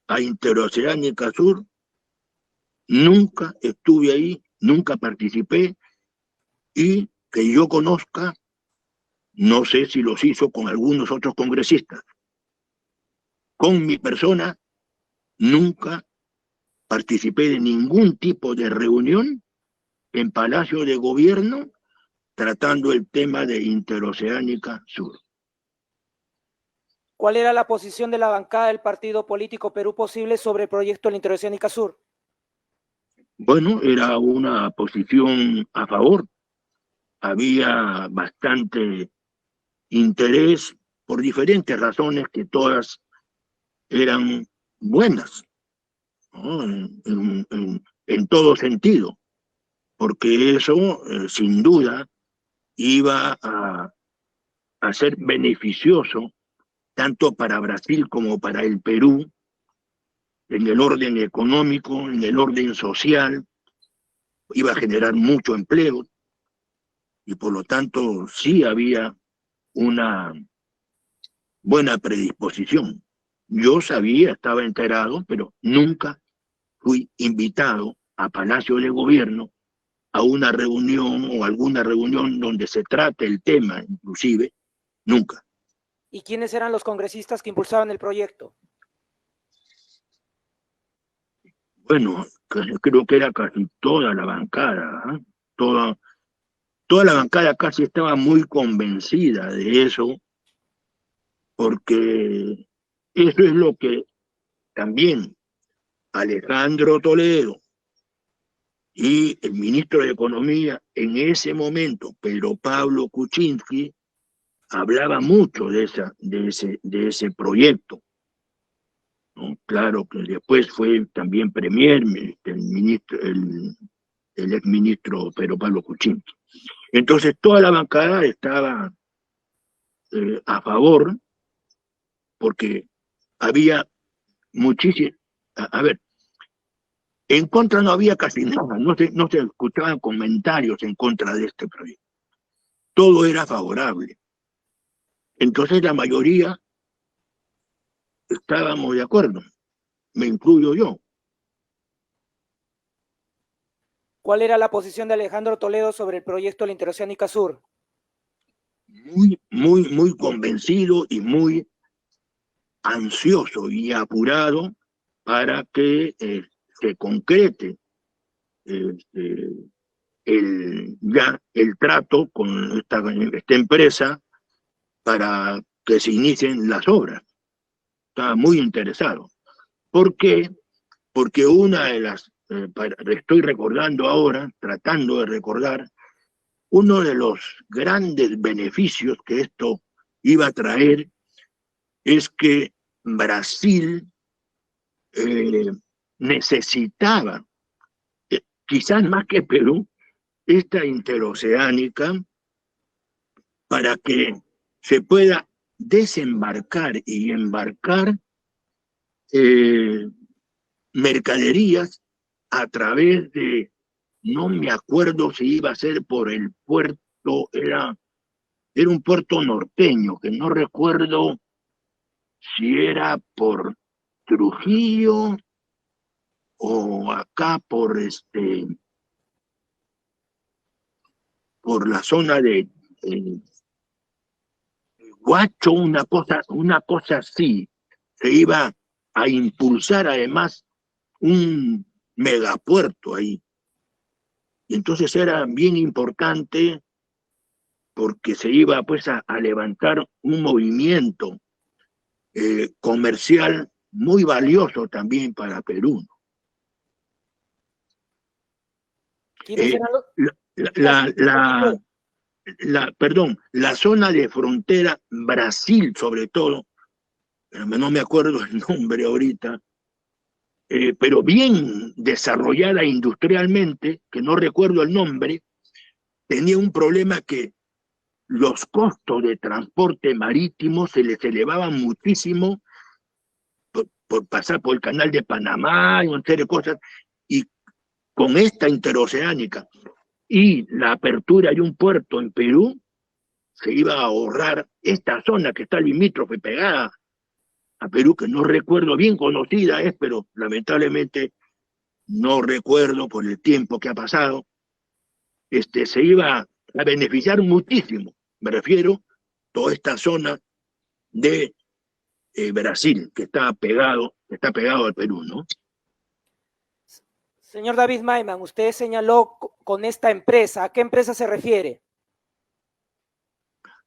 Speaker 3: a Interoceánica Sur, nunca estuve ahí, nunca participé, y que yo conozca, no sé si los hizo con algunos otros congresistas. Con mi persona, nunca participé de ningún tipo de reunión en Palacio de Gobierno tratando el tema de Interoceánica Sur.
Speaker 2: ¿Cuál era la posición de la bancada del Partido Político Perú Posible sobre el proyecto de la Interoceánica Sur?
Speaker 3: Bueno, era una posición a favor. Había bastante interés por diferentes razones que todas eran buenas, ¿no? En todo sentido, porque eso sin duda iba a ser beneficioso tanto para Brasil como para el Perú, en el orden económico, en el orden social, iba a generar mucho empleo, y por lo tanto sí había una buena predisposición. Yo sabía, estaba enterado, pero nunca fui invitado a Palacio de Gobierno a una reunión o alguna reunión donde se trate el tema, inclusive, nunca.
Speaker 2: ¿Y quiénes eran los congresistas que impulsaban el proyecto?
Speaker 3: Bueno, creo que era casi toda la bancada, ¿eh? Toda la bancada casi estaba muy convencida de eso, porque eso es lo que también Alejandro Toledo y el ministro de Economía en ese momento, Pedro Pablo Kuczynski, hablaba mucho de ese proyecto, ¿no? Claro que después fue también premier el exministro Pedro Pablo Kuczynski. Entonces toda la bancada estaba a favor, porque había muchísimo. A ver, en contra no había casi nada, no se escuchaban comentarios en contra de este proyecto. Todo era favorable. Entonces la mayoría estábamos de acuerdo, me incluyo yo.
Speaker 2: ¿Cuál era la posición de Alejandro Toledo sobre el proyecto de la Interoceánica Sur?
Speaker 3: Muy convencido y muy ansioso y apurado para que se concrete el trato con esta empresa para que se inicien las obras. Estaba muy interesado. ¿Por qué? Porque una de las, estoy recordando ahora, tratando de recordar, uno de los grandes beneficios que esto iba a traer es que Brasil necesitaba, quizás más que Perú, esta interoceánica para que se pueda desembarcar y embarcar mercaderías a través de, no me acuerdo si iba a ser por el puerto, era un puerto norteño, que no recuerdo si era por Trujillo o acá por la zona de Huacho, una cosa así. Se iba a impulsar además un megapuerto ahí. Y entonces era bien importante porque se iba pues a levantar un movimiento comercial muy valioso también para Perú.
Speaker 2: ¿Quiénes eran los...
Speaker 3: Perdón, la zona de frontera, Brasil sobre todo, no me acuerdo el nombre ahorita, pero bien desarrollada industrialmente, que no recuerdo el nombre, tenía un problema que los costos de transporte marítimo se les elevaban muchísimo por pasar por el canal de Panamá y una serie de cosas, y con esta interoceánica y la apertura de un puerto en Perú, se iba a ahorrar esta zona que está limítrofe pegada a Perú, que no recuerdo, bien conocida es, pero lamentablemente no recuerdo por el tiempo que ha pasado, se iba a beneficiar muchísimo, me refiero, toda esta zona de Brasil, que está pegado al Perú, ¿no?
Speaker 2: Señor David Maiman, usted señaló con esta empresa, ¿a qué empresa se refiere?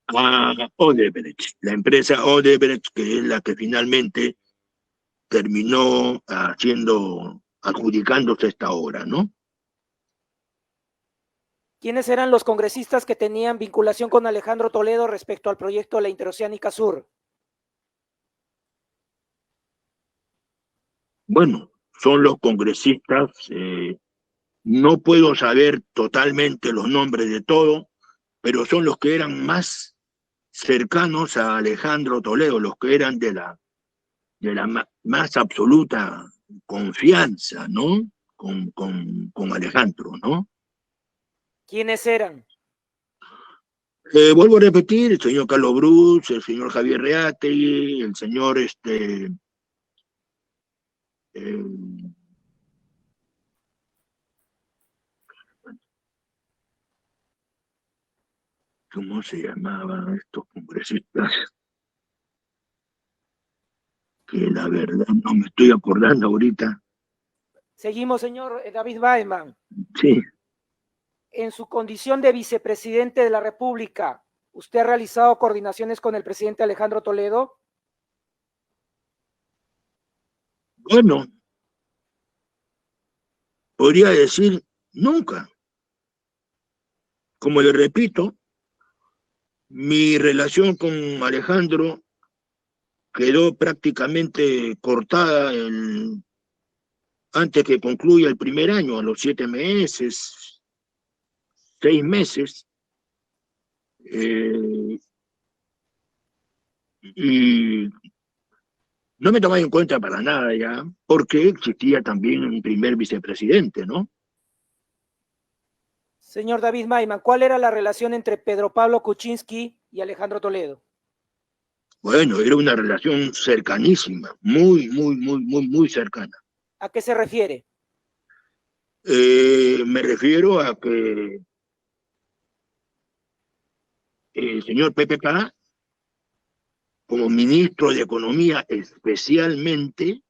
Speaker 3: A Odebrecht, la empresa Odebrecht, que es la que finalmente terminó adjudicándose esta obra, ¿no?
Speaker 2: ¿Quiénes eran los congresistas que tenían vinculación con Alejandro Toledo respecto al proyecto de la Interoceánica Sur?
Speaker 3: Bueno, son los congresistas, no puedo saber totalmente los nombres de todos, pero son los que eran más cercanos a Alejandro Toledo, los que eran de la más absoluta confianza, ¿no? Con Alejandro, ¿no?
Speaker 2: ¿Quiénes eran?
Speaker 3: Vuelvo a repetir, el señor Carlos Bruz, el señor Javier Reategui, el señor ¿cómo se llamaban estos congresistas? Que la verdad no me estoy acordando ahorita.
Speaker 2: Seguimos, señor David Weiman.
Speaker 3: Sí,
Speaker 2: En su condición de vicepresidente de la República, ¿usted ha realizado coordinaciones con el presidente Alejandro Toledo?
Speaker 3: bueno, podría decir nunca. Como le repito, mi relación con Alejandro quedó prácticamente cortada antes que concluya el primer año, a los 7 meses, 6 meses. Y no me tomaba en cuenta para nada ya, porque existía también un primer vicepresidente, ¿no?
Speaker 2: Señor David Weiman, ¿cuál era la relación entre Pedro Pablo Kuczynski y Alejandro Toledo?
Speaker 3: Bueno, era una relación cercanísima, muy cercana.
Speaker 2: ¿A qué se refiere?
Speaker 3: Me refiero a que el señor Pepe Pará, como ministro de Economía especialmente,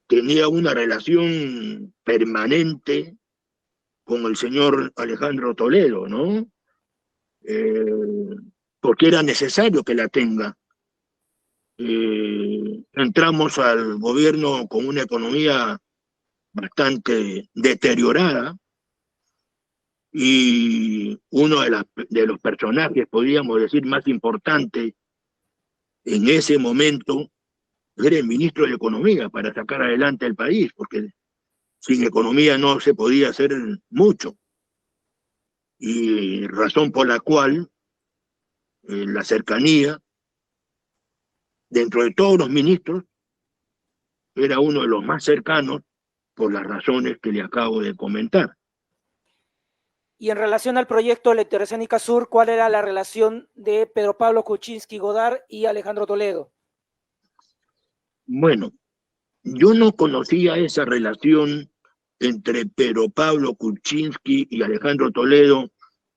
Speaker 3: tenía una relación permanente con el señor Alejandro Toledo, ¿no? Porque era necesario que la tenga. Entramos al gobierno con una economía bastante deteriorada y uno de los personajes, podríamos decir, más importantes en ese momento era el ministro de Economía para sacar adelante el país, porque sin economía no se podía hacer mucho. Y razón por la cual la cercanía, dentro de todos los ministros, era uno de los más cercanos por las razones que le acabo de comentar.
Speaker 2: Y en relación al proyecto Electroceánica Sur, ¿cuál era la relación de Pedro Pablo Kuczynski Godard y Alejandro Toledo?
Speaker 3: Bueno, yo no conocía esa relación entre Pedro Pablo Kuczynski y Alejandro Toledo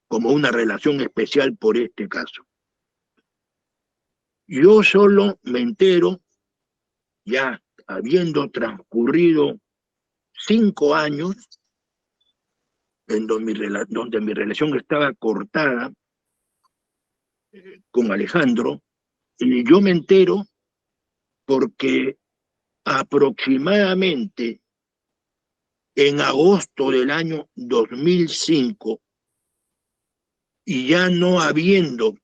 Speaker 3: como una relación especial por este caso. Yo solo me entero, ya habiendo transcurrido 5 años, en donde mi relación estaba cortada con Alejandro, y yo me entero porque aproximadamente en agosto del año 2005, y ya no habiendo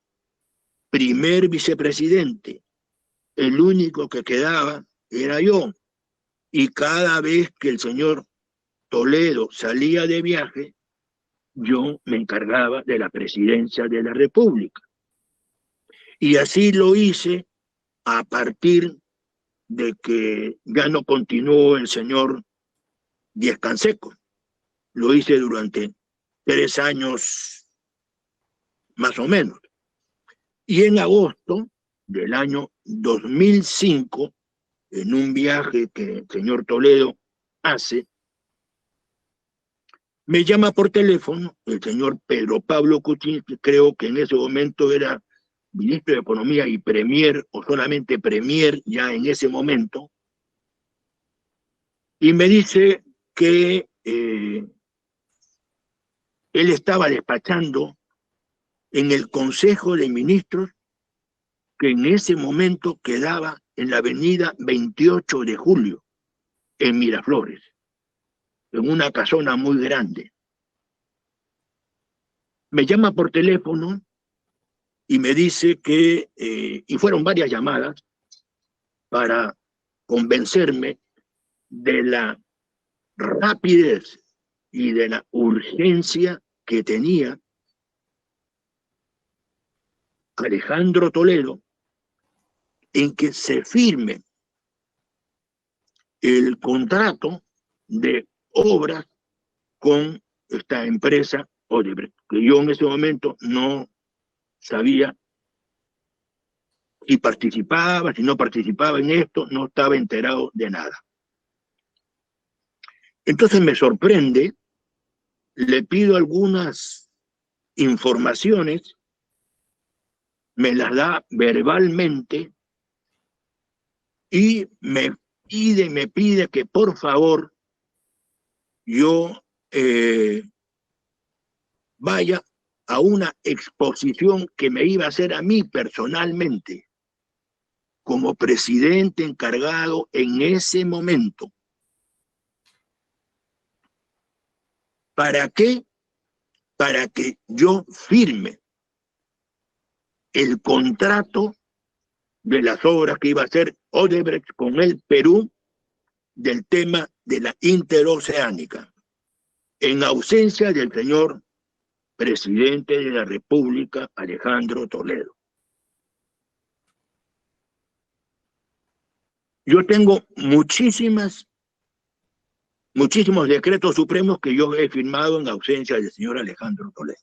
Speaker 3: primer vicepresidente, el único que quedaba era yo, y cada vez que el señor Toledo salía de viaje, yo me encargaba de la presidencia de la República. Y así lo hice a partir de que ya no continuó el señor Díaz Canseco. Lo hice durante 3 años más o menos. Y en agosto del año 2005, en un viaje que el señor Toledo hace, me llama por teléfono el señor Pedro Pablo Kuczynski, creo que en ese momento era ministro de Economía y premier, o solamente premier ya en ese momento, y me dice que él estaba despachando en el Consejo de Ministros que en ese momento quedaba en la avenida 28 de Julio, en Miraflores, en una casona muy grande. Me llama por teléfono y me dice que, y fueron varias llamadas para convencerme de la rapidez y de la urgencia que tenía Alejandro Toledo en que se firme el contrato de obras con esta empresa Odebrecht, que yo en ese momento no sabía si participaba, si no participaba en esto, no estaba enterado de nada. Entonces me sorprende, le pido algunas informaciones, me las da verbalmente y me pide que por favor yo vaya a una exposición que me iba a hacer a mí personalmente, como presidente encargado en ese momento. ¿Para qué? Para que yo firme el contrato de las obras que iba a hacer Odebrecht con el Perú del tema de la interoceánica, en ausencia del señor presidente de la República, Alejandro Toledo. Yo tengo muchísimos decretos supremos que yo he firmado en ausencia del señor Alejandro Toledo.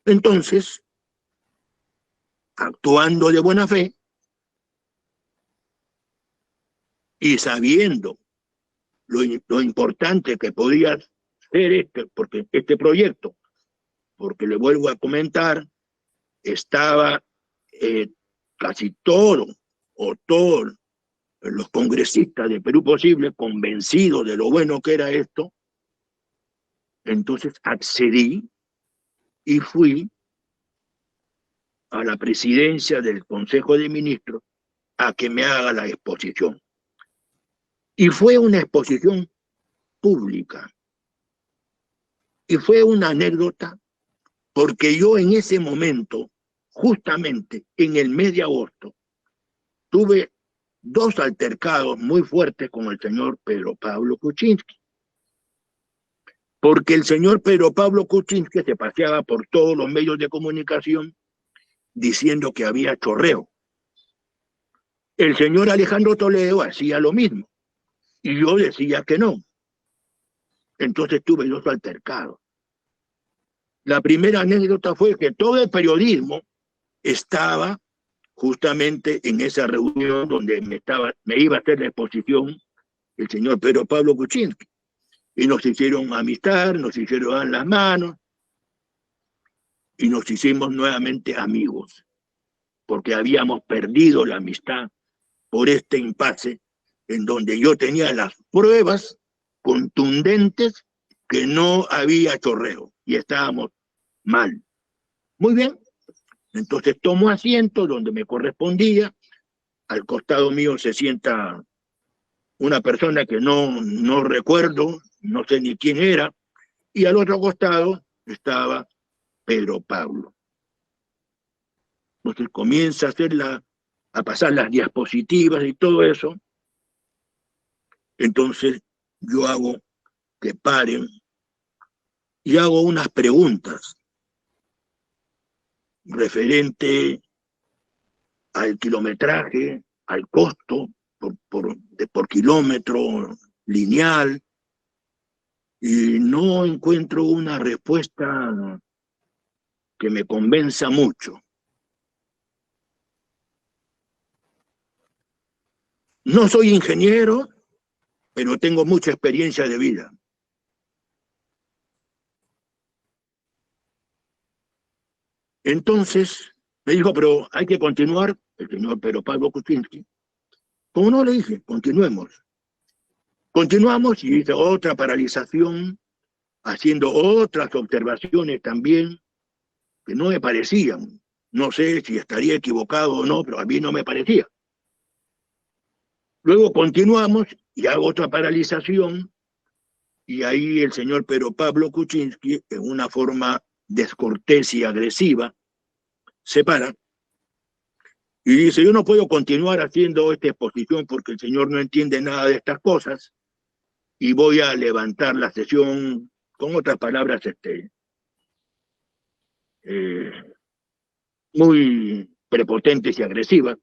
Speaker 3: Entonces, actuando de buena fe y sabiendo lo importante que podía ser este proyecto, porque le vuelvo a comentar, estaba casi todos los congresistas de Perú Posible convencidos de lo bueno que era esto. Entonces accedí y fui a la presidencia del Consejo de Ministros a que me haga la exposición. Y fue una exposición pública. Y fue una anécdota porque yo en ese momento, justamente en el mes de agosto, tuve dos altercados muy fuertes con el señor Pedro Pablo Kuczynski. Porque el señor Pedro Pablo Kuczynski se paseaba por todos los medios de comunicación diciendo que había chorreo. El señor Alejandro Toledo hacía lo mismo y yo decía que no. Entonces tuve dos altercados. La primera anécdota fue que todo el periodismo estaba justamente en esa reunión donde me iba a hacer la exposición el señor Pedro Pablo Kuczynski. Y nos hicieron amistad, nos hicieron dar las manos y nos hicimos nuevamente amigos, porque habíamos perdido la amistad por este impasse en donde yo tenía las pruebas contundentes que no había chorreo y estábamos mal. Muy bien, entonces tomo asiento donde me correspondía, al costado mío se sienta una persona que no recuerdo, no sé ni quién era, y al otro costado estaba Pedro Pablo. Entonces comienza a pasar las diapositivas y todo eso. Entonces yo hago que paren y hago unas preguntas referente al kilometraje, al costo por kilómetro lineal, y no encuentro una respuesta que me convenza mucho. No soy ingeniero, pero tengo mucha experiencia de vida. Entonces me dijo, pero hay que continuar, el señor Pedro Pablo Kuczynski. Como no, le dije, continuemos. Continuamos y hice otra paralización, haciendo otras observaciones también, que no me parecían. No sé si estaría equivocado o no, pero a mí no me parecía. Luego continuamos y hago otra paralización, y ahí el señor Pedro Pablo Kuczynski, en una forma descortés y agresiva, se para y dice, yo no puedo continuar haciendo esta exposición porque el señor no entiende nada de estas cosas y voy a levantar la sesión, con otras palabras, muy prepotentes y agresivas,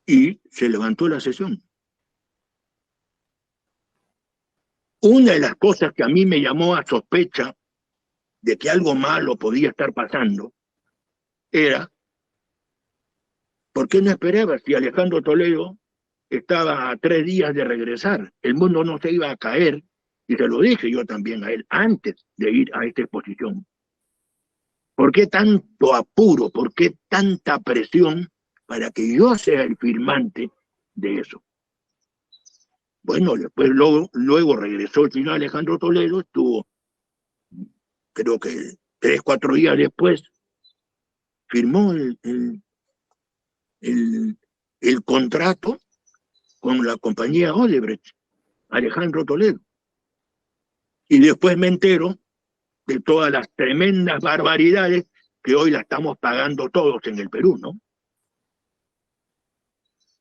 Speaker 3: y se levantó la sesión. Una de las cosas que a mí me llamó a sospecha de que algo malo podía estar pasando era, ¿por qué no esperaba si Alejandro Toledo estaba a 3 días de regresar? El mundo no se iba a caer, y se lo dije yo también a él antes de ir a esta exposición. ¿Por qué tanto apuro? ¿Por qué tanta presión para que yo sea el firmante de eso? Bueno, después luego regresó el señor Alejandro Toledo, estuvo, creo que 3, 4 días después, firmó el contrato con la compañía Odebrecht, Alejandro Toledo. Y después me entero de todas las tremendas barbaridades que hoy la estamos pagando todos en el Perú, ¿no?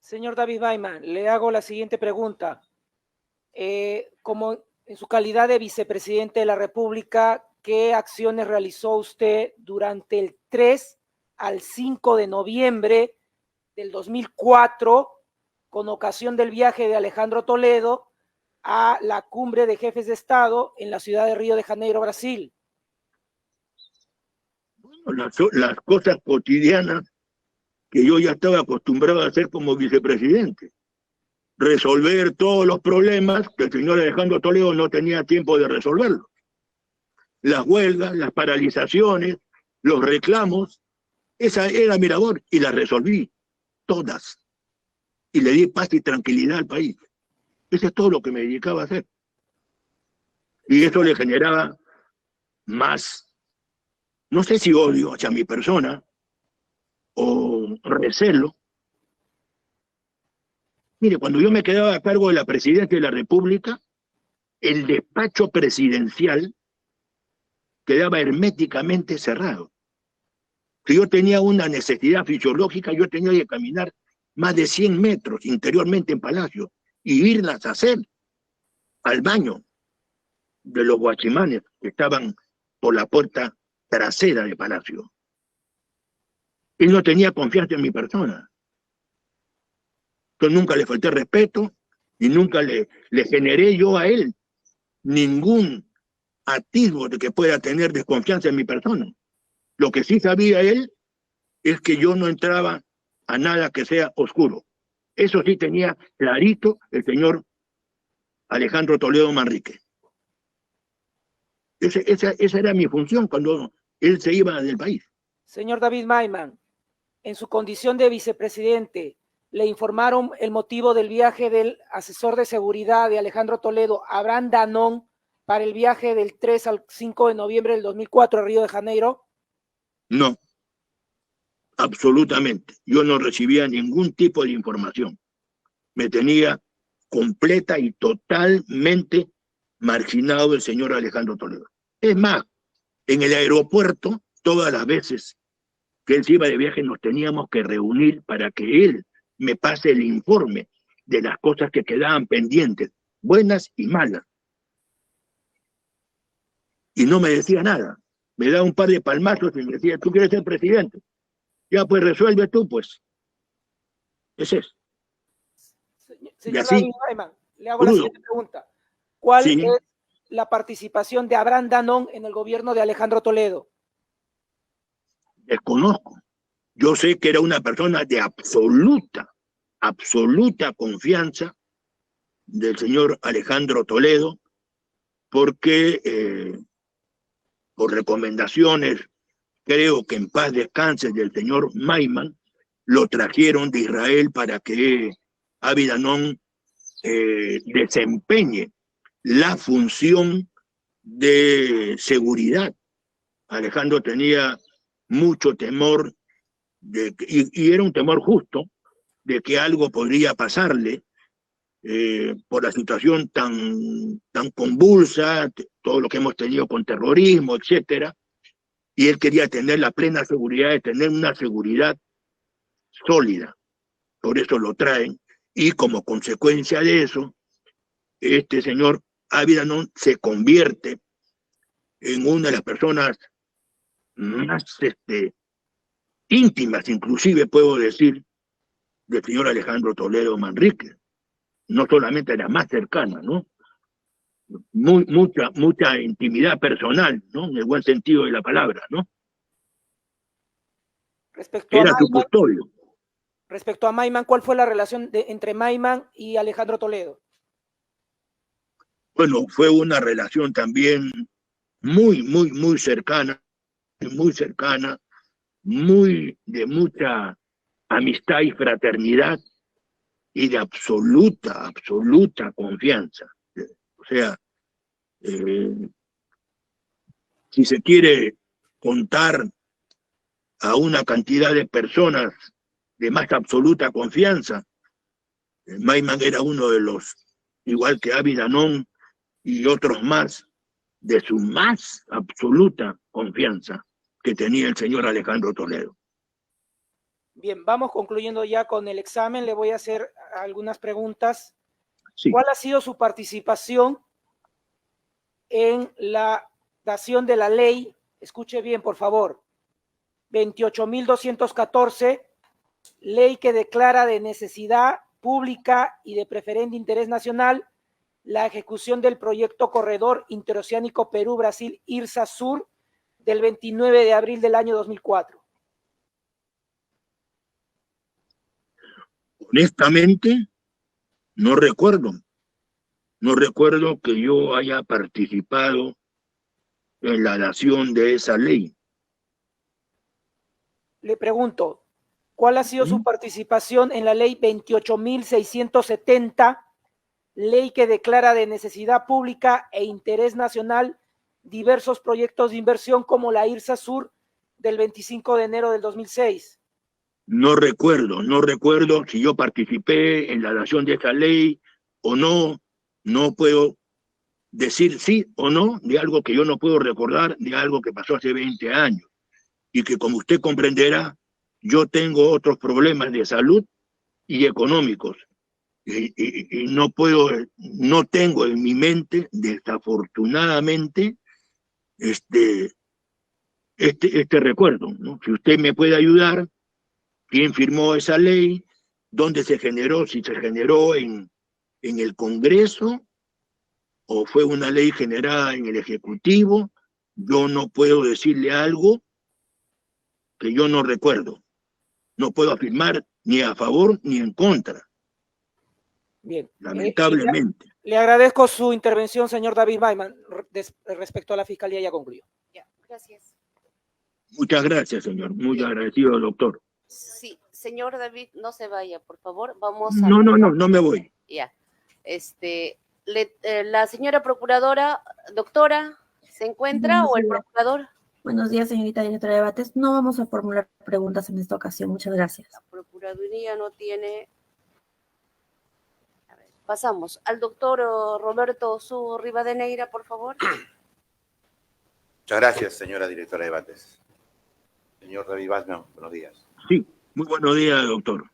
Speaker 2: Señor David Baiman, le hago la siguiente pregunta. Como en su calidad de vicepresidente de la República, ¿qué acciones realizó usted durante el 3 al 5 de noviembre del 2004 con ocasión del viaje de Alejandro Toledo a la cumbre de jefes de Estado en la ciudad de Río de Janeiro, Brasil?
Speaker 3: Bueno, las cosas cotidianas que yo ya estaba acostumbrado a hacer como vicepresidente. Resolver todos los problemas que el señor Alejandro Toledo no tenía tiempo de resolverlos. Las huelgas, las paralizaciones, los reclamos, esa era mi labor y las resolví todas. Y le di paz y tranquilidad al país. Eso es todo lo que me dedicaba a hacer. Y eso le generaba más, no sé si odio hacia mi persona o recelo. Mire, cuando yo me quedaba a cargo de la presidencia de la República, el despacho presidencial quedaba herméticamente cerrado. Si yo tenía una necesidad fisiológica, yo tenía que caminar más de 100 metros interiormente en Palacio y irlas a hacer al baño de los guachimanes que estaban por la puerta trasera de Palacio. Él no tenía confianza en mi persona. Yo nunca le falté respeto y nunca le generé yo a él ningún atisbo de que pueda tener desconfianza en mi persona. Lo que sí sabía él es que yo no entraba a nada que sea oscuro. Eso sí tenía clarito el señor Alejandro Toledo Manrique. Esa era mi función cuando él se iba del país.
Speaker 2: Señor David Baiman, en su condición de vicepresidente, ¿le informaron el motivo del viaje del asesor de seguridad de Alejandro Toledo, Abraham Danón, para el viaje del 3 al 5 de noviembre del 2004 a Río de Janeiro?
Speaker 3: No, absolutamente. Yo no recibía ningún tipo de información. Me tenía completa y totalmente marginado el señor Alejandro Toledo. Es más, en el aeropuerto, todas las veces que él se iba de viaje, nos teníamos que reunir para que él me pase el informe de las cosas que quedaban pendientes, buenas y malas. Y no me decía nada. Me daba un par de palmazos y me decía, ¿tú quieres ser presidente? Ya, pues resuelve tú, pues. Ese es.
Speaker 2: Señor David Baiman, le hago la siguiente pregunta. ¿Cuál es la participación de Abraham Danón en el gobierno de Alejandro Toledo?
Speaker 3: Desconozco. Yo sé que era una persona de absoluta confianza del señor Alejandro Toledo, porque por recomendaciones, creo que en paz descanse, del señor Maiman, lo trajeron de Israel para que Avi Danón desempeñe la función de seguridad. Alejandro tenía mucho temor, y era un temor justo, de que algo podría pasarle por la situación tan convulsa, todo lo que hemos tenido con terrorismo, etcétera, y él quería tener la plena seguridad de tener una seguridad sólida. Por eso lo traen, y como consecuencia de eso, este señor Avi Danón se convierte en una de las personas más íntimas, inclusive puedo decir, del señor Alejandro Toledo Manrique. No solamente la más cercana, ¿no? Mucha intimidad personal, ¿no? En el buen sentido de la palabra, ¿no? Era su custodio.
Speaker 2: Respecto a Maiman, ¿cuál fue la relación entre Maiman y Alejandro Toledo?
Speaker 3: Bueno, fue una relación también muy cercana, de mucha amistad y fraternidad y de absoluta confianza. O sea, si se quiere contar a una cantidad de personas de más absoluta confianza, Maiman era uno de los, igual que Avi Danón y otros más, de su más absoluta confianza que tenía el señor Alejandro Toledo.
Speaker 2: Bien, vamos concluyendo ya con el examen. Le voy a hacer algunas preguntas.
Speaker 3: Sí.
Speaker 2: ¿Cuál ha sido su participación en la dación de la ley? Escuche bien, por favor. 28.214, ley que declara de necesidad pública y de preferente interés nacional la ejecución del proyecto Corredor Interoceánico Perú-Brasil IRSA Sur del 29 de abril del año 2004.
Speaker 3: Honestamente, no recuerdo que yo haya participado en la dación de esa ley.
Speaker 2: Le pregunto, ¿cuál ha sido su participación en la ley 28.670, ley que declara de necesidad pública e interés nacional diversos proyectos de inversión como la IRSA Sur del 25 de enero del 2006?
Speaker 3: No recuerdo si yo participé en la dación de esa ley o no. No puedo decir sí o no de algo que yo no puedo recordar, de algo que pasó hace 20 años. Y que, como usted comprenderá, yo tengo otros problemas de salud y económicos. Y no tengo en mi mente, desafortunadamente, este recuerdo, ¿no? Si usted me puede ayudar, quién firmó esa ley, dónde se generó, si se generó en el Congreso o fue una ley generada en el Ejecutivo, yo no puedo decirle algo que yo no recuerdo. No puedo afirmar ni a favor ni en contra.
Speaker 2: Bien.
Speaker 3: Lamentablemente.
Speaker 2: Le agradezco su intervención, señor David Maiman. Respecto a la Fiscalía, ya concluyó.
Speaker 1: Ya, gracias.
Speaker 3: Muchas gracias, señor. Muy agradecido, doctor.
Speaker 1: Sí, señor David, no se vaya, por favor. Vamos
Speaker 3: a... No me voy.
Speaker 1: Ya. La señora procuradora, doctora, ¿se encuentra o el procurador?
Speaker 5: Buenos días, señorita directora de debates. No vamos a formular preguntas en esta ocasión. Muchas gracias.
Speaker 1: La Procuraduría no tiene... A ver, pasamos al doctor Roberto Su Rivadeneira, por favor.
Speaker 4: Muchas gracias, señora directora de debates. Señor David Maiman, buenos días.
Speaker 3: Sí, muy buenos días, doctor.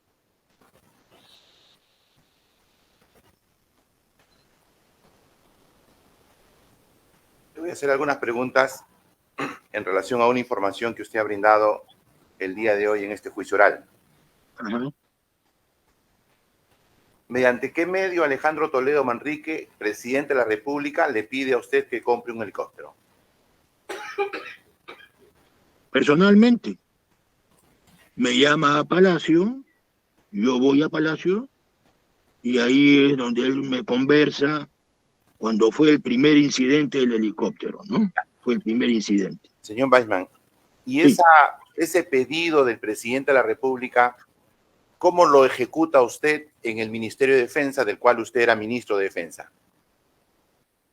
Speaker 4: Le voy a hacer algunas preguntas en relación a una información que usted ha brindado el día de hoy en este juicio oral.
Speaker 3: Ajá.
Speaker 4: ¿Mediante qué medio Alejandro Toledo Manrique, presidente de la República, le pide a usted que compre un helicóptero?
Speaker 3: Personalmente, me llama a Palacio, yo voy a Palacio, y ahí es donde él me conversa cuando fue el primer incidente del helicóptero, ¿no? Fue el primer incidente.
Speaker 4: Señor Maiman, ¿y
Speaker 3: sí,
Speaker 4: ese pedido del presidente de la República, cómo lo ejecuta usted en el Ministerio de Defensa, del cual usted era ministro de Defensa?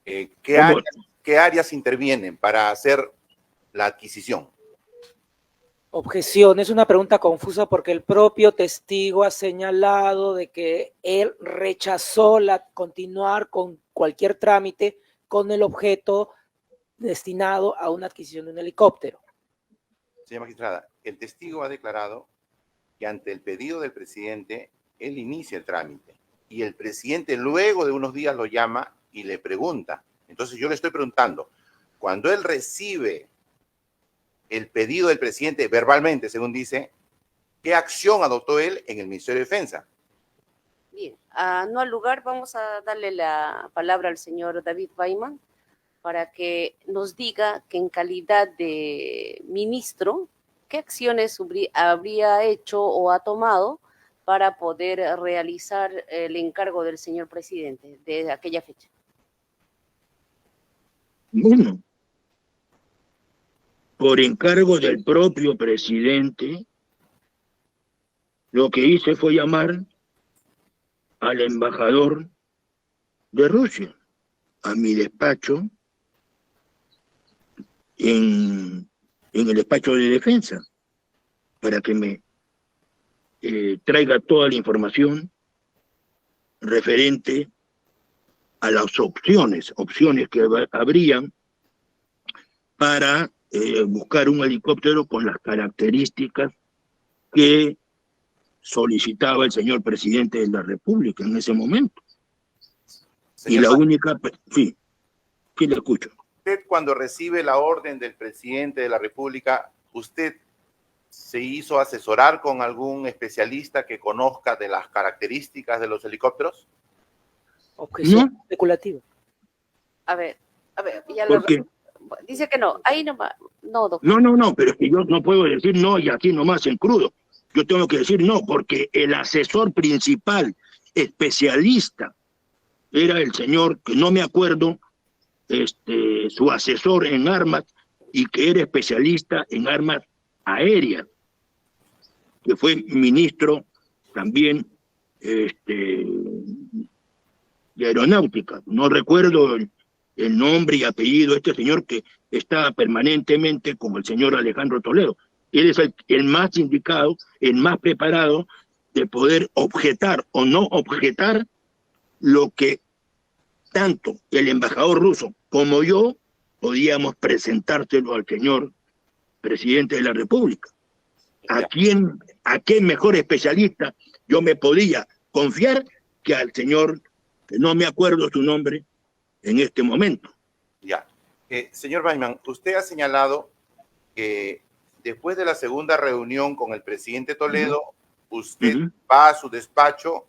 Speaker 4: ¿Qué áreas intervienen para hacer la adquisición?
Speaker 2: Objeción, es una pregunta confusa porque el propio testigo ha señalado de que él rechazó continuar con cualquier trámite con el objeto destinado a una adquisición de un helicóptero.
Speaker 4: Señora magistrada, el testigo ha declarado que ante el pedido del presidente, él inicia el trámite y el presidente luego de unos días lo llama y le pregunta. Entonces yo le estoy preguntando, cuando él recibe el pedido del presidente verbalmente, según dice, ¿qué acción adoptó él en el Ministerio de Defensa?
Speaker 1: Bien, no al lugar, vamos a darle la palabra al señor David Weimann para que nos diga que en calidad de ministro, qué acciones habría hecho o ha tomado para poder realizar el encargo del señor presidente de aquella fecha.
Speaker 3: Bueno, por encargo del propio presidente, lo que hice fue llamar al embajador de Rusia a mi despacho en el despacho de defensa para que me traiga toda la información referente a las opciones que habrían para buscar un helicóptero con las características que solicitaba el señor presidente de la República en ese momento.
Speaker 4: Señor,
Speaker 3: y la única, sí, le escucho.
Speaker 4: Usted cuando recibe la orden del presidente de la República, ¿usted se hizo asesorar con algún especialista que conozca de las características de los helicópteros?
Speaker 2: Objeción
Speaker 3: No.
Speaker 2: especulativa.
Speaker 1: A ver, ya
Speaker 3: Porque
Speaker 1: dice que no, ahí no va, no, doctor.
Speaker 3: no, pero es que yo no puedo decir no y aquí nomás en crudo. Yo tengo que decir no, porque el asesor principal, especialista, era el señor, que no me acuerdo, su asesor en armas, y que era especialista en armas aéreas, que fue ministro también de aeronáutica. No recuerdo el nombre y apellido de este señor que está permanentemente como el señor Alejandro Toledo. Él es el más indicado, el más preparado de poder objetar o no objetar lo que tanto el embajador ruso como yo podíamos presentárselo al señor presidente de la República. ¿A qué mejor especialista yo me podía confiar que al señor, que no me acuerdo su nombre en este momento?
Speaker 4: Ya. Señor Weimann, usted ha señalado que después de la segunda reunión con el presidente Toledo, usted va a su despacho,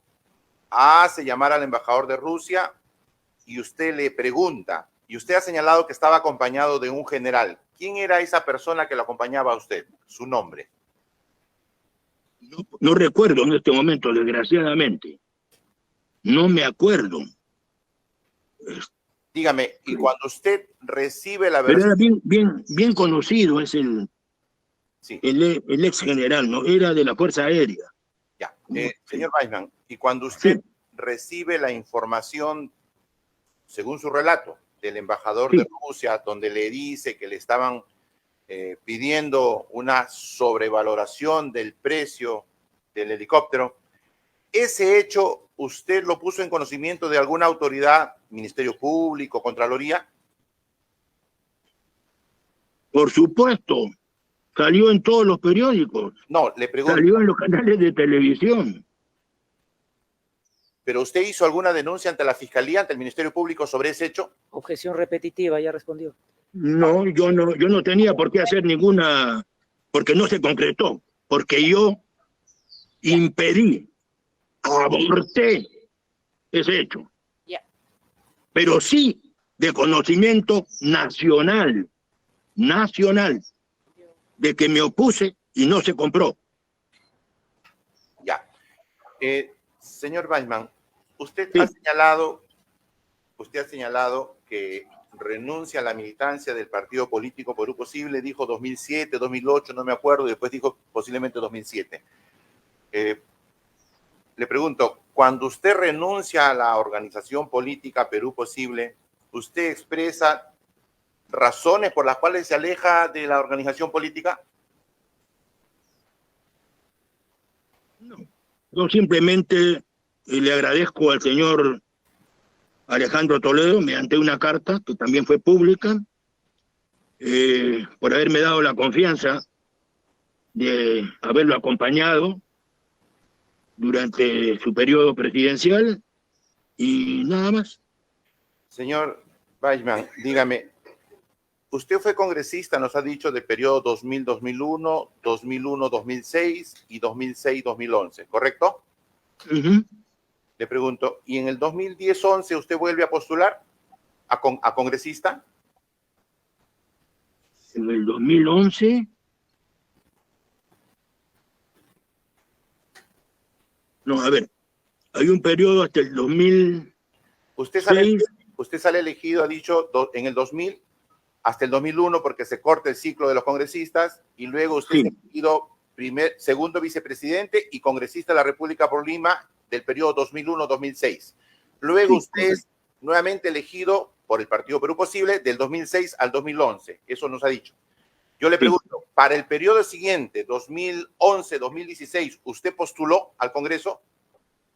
Speaker 4: hace llamar al embajador de Rusia y usted le pregunta, y usted ha señalado que estaba acompañado de un general. ¿Quién era esa persona que lo acompañaba a usted? Su nombre.
Speaker 3: No recuerdo en este momento, desgraciadamente. No me acuerdo.
Speaker 4: Dígame, y cuando usted recibe la
Speaker 3: Pero
Speaker 4: versión...
Speaker 3: era bien conocido, es el ex general, ¿no? Era de la Fuerza Aérea.
Speaker 4: Ya. Señor Weimann, y cuando usted recibe la información, según su relato, del embajador de Rusia, donde le dice que le estaban pidiendo una sobrevaloración del precio del helicóptero, ¿ese hecho usted lo puso en conocimiento de alguna autoridad, Ministerio Público, Contraloría?
Speaker 3: Por supuesto, salió en todos los periódicos.
Speaker 4: No, le pregunto.
Speaker 3: Salió en los canales de televisión.
Speaker 4: ¿Pero usted hizo alguna denuncia ante la Fiscalía, ante el Ministerio Público sobre ese hecho?
Speaker 2: Objeción repetitiva, ya respondió.
Speaker 3: No, yo no tenía por qué hacer ninguna, porque no se concretó, porque yo impedí, aborté ese hecho. Pero sí de conocimiento nacional, de que me opuse y no se compró.
Speaker 4: Ya. Señor Weimann, usted ha señalado que renuncia a la militancia del partido político Perú Posible, dijo 2007, 2008, no me acuerdo, y después dijo posiblemente 2007. Le pregunto, cuando usted renuncia a la organización política Perú Posible, ¿usted expresa razones por las cuales se aleja de la organización política?
Speaker 3: No. Yo simplemente le agradezco al señor Alejandro Toledo, mediante una carta que también fue pública, por haberme dado la confianza de haberlo acompañado durante su periodo presidencial y nada más.
Speaker 4: Señor Weimann, dígame, usted fue congresista, nos ha dicho, del periodo 2000-2001, 2001-2006 y 2006-2011, ¿correcto?
Speaker 3: Ujú.
Speaker 4: Le pregunto, ¿y en el 2010-11 usted vuelve a postular a congresista?
Speaker 3: En el 2011, no, a ver, hay un periodo hasta el 2006.
Speaker 4: Usted sale elegido, ha dicho, en el 2000 hasta el 2001 porque se corta el ciclo de los congresistas y luego usted
Speaker 3: Sí.
Speaker 4: es elegido segundo vicepresidente y congresista de la República por Lima del periodo 2001-2006. Luego
Speaker 3: Sí,
Speaker 4: usted es nuevamente elegido por el Partido Perú Posible del 2006 al 2011. Eso nos ha dicho. Yo le
Speaker 3: Sí.
Speaker 4: pregunto, para el periodo siguiente, 2011-2016, ¿usted postuló al Congreso?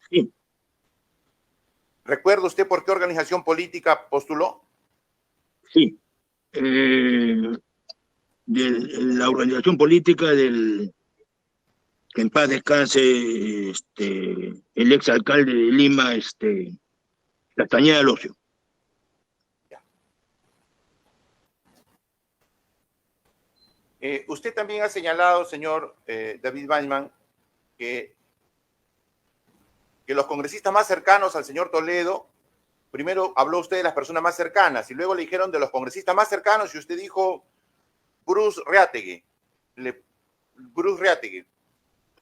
Speaker 3: Sí.
Speaker 4: ¿Recuerda usted por qué organización política postuló?
Speaker 3: Sí. De la organización política del que en paz descanse el exalcalde de Lima, Castañeda Alonso.
Speaker 4: Usted también ha señalado, señor David Weinman, que los congresistas más cercanos al señor Toledo, primero habló usted de las personas más cercanas y luego le dijeron de los congresistas más cercanos y usted dijo Bruce Reategui. Bruce Reategui.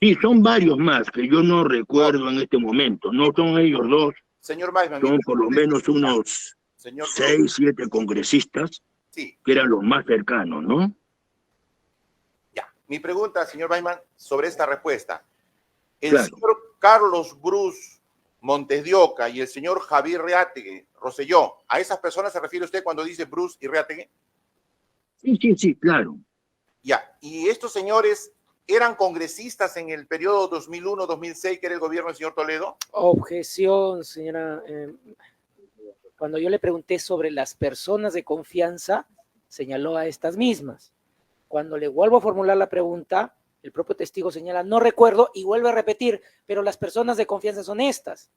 Speaker 3: Sí, son varios más que yo no recuerdo en este momento. No son ellos dos,
Speaker 4: Señor Weinman,
Speaker 3: son por lo menos unos
Speaker 4: señor
Speaker 3: 6, 7 congresistas
Speaker 4: sí.
Speaker 3: que eran los más cercanos, ¿no?
Speaker 4: Ya. Mi pregunta, señor Weinman, sobre esta respuesta. El
Speaker 3: Claro.
Speaker 4: señor Carlos Bruce Montes de Oca y el señor Javier Reategui Rosselló, ¿a esas personas se refiere usted cuando dice Bruce y Reategui?
Speaker 3: Sí, claro.
Speaker 4: Ya. ¿Y estos señores eran congresistas en el periodo 2001-2006, que era el gobierno del señor Toledo?
Speaker 2: Objeción, señora. Cuando yo le pregunté sobre las personas de confianza, señaló a estas mismas. Cuando le vuelvo a formular la pregunta, el propio testigo señala, no recuerdo, y vuelve a repetir, pero las personas de confianza son estas.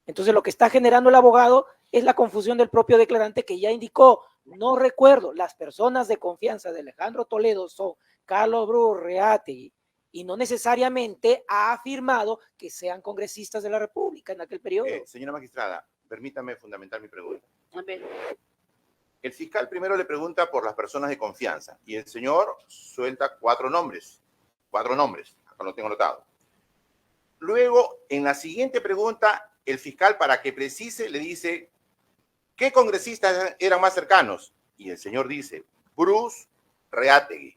Speaker 2: Entonces lo que está generando el abogado es la confusión del propio declarante que ya indicó, no recuerdo, las personas de confianza de Alejandro Toledo son Carlos Bruce Reategui, y no necesariamente ha afirmado que sean congresistas de la República en aquel periodo.
Speaker 4: Señora magistrada, permítame fundamentar mi pregunta.
Speaker 1: A ver.
Speaker 4: El fiscal primero le pregunta por las personas de confianza y el señor suelta cuatro nombres, acá lo tengo anotado. Luego, en la siguiente pregunta, el fiscal, para que precise, le dice, ¿qué congresistas eran más cercanos? Y el señor dice, Bruce Reategui.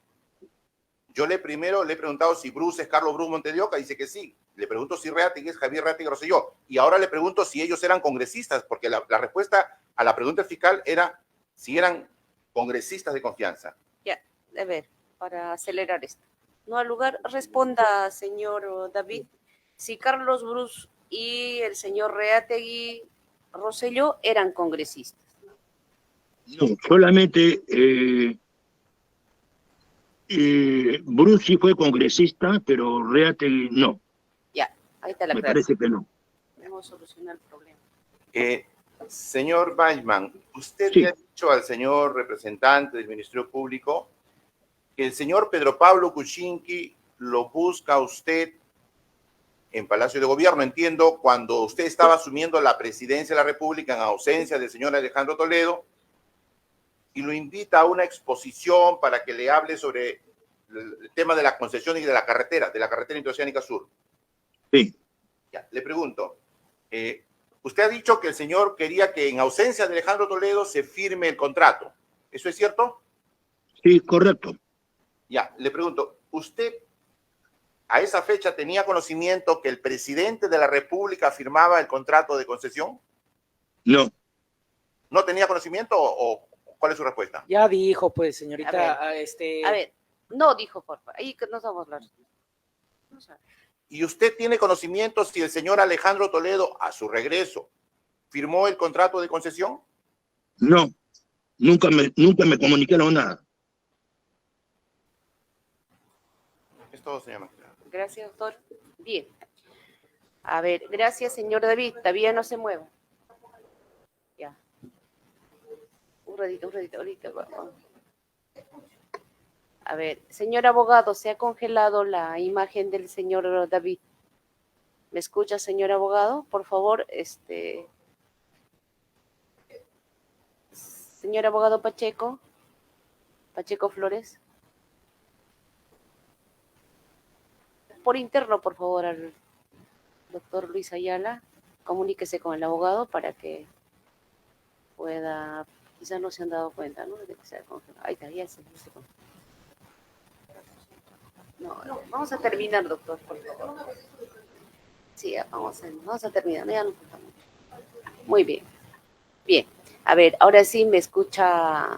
Speaker 4: Yo primero le he preguntado si Bruce es Carlos Bruce Montes de Oca, dice que sí. Le pregunto si Reategui es Javier Reategui Rosselló. Y ahora le pregunto si ellos eran congresistas, porque la respuesta a la pregunta del fiscal era si eran congresistas de confianza.
Speaker 1: Ya, a ver, para acelerar esto. No al lugar, responda, señor David, si Carlos Bruce y el señor Reategui Rosselló eran congresistas.
Speaker 3: No, solamente Bruce sí fue congresista, pero Reategui no.
Speaker 1: Ya, ahí está la
Speaker 3: Me
Speaker 1: clase.
Speaker 3: parece que no.
Speaker 1: Vamos a solucionar el problema.
Speaker 4: Señor Weinman, usted
Speaker 3: Sí.
Speaker 4: le ha dicho al señor representante del Ministerio Público que el señor Pedro Pablo Kuczynski lo busca a usted en Palacio de Gobierno, entiendo, cuando usted estaba asumiendo la presidencia de la República en ausencia del señor Alejandro Toledo, y lo invita a una exposición para que le hable sobre el tema de la concesión y de la carretera interoceánica sur.
Speaker 3: Sí.
Speaker 4: Ya, le pregunto, usted ha dicho que el señor quería que en ausencia de Alejandro Toledo se firme el contrato. ¿Eso es cierto?
Speaker 3: Sí, correcto.
Speaker 4: Ya, le pregunto, ¿usted a esa fecha tenía conocimiento que el presidente de la República firmaba el contrato de concesión?
Speaker 3: No.
Speaker 4: ¿No tenía conocimiento o cuál es su respuesta?
Speaker 2: Ya dijo, pues, señorita,
Speaker 1: A ver, no dijo, por favor, ahí que nos vamos a hablar.
Speaker 4: ¿Y usted tiene conocimiento si el señor Alejandro Toledo, a su regreso, firmó el contrato de concesión?
Speaker 3: No. Nunca me comunicaron nada.
Speaker 4: Es todo, señor magistrado.
Speaker 1: Gracias, doctor. Bien. A ver, gracias, señor David. Todavía no se mueva. Ya. Un ratito, ahorita vamos. A ver, señor abogado, se ha congelado la imagen del señor David. ¿Me escucha, señor abogado? Por favor, señor abogado Pacheco Flores. Por interno, por favor, al doctor Luis Ayala, comuníquese con el abogado para que pueda, quizás no se han dado cuenta, ¿no? De que se ha congelado. Ahí está, ya se congeló. No, vamos a terminar, doctor, por favor. Sí, vamos a terminar, ya nos faltamos. Muy bien. Bien, a ver, ahora sí me escucha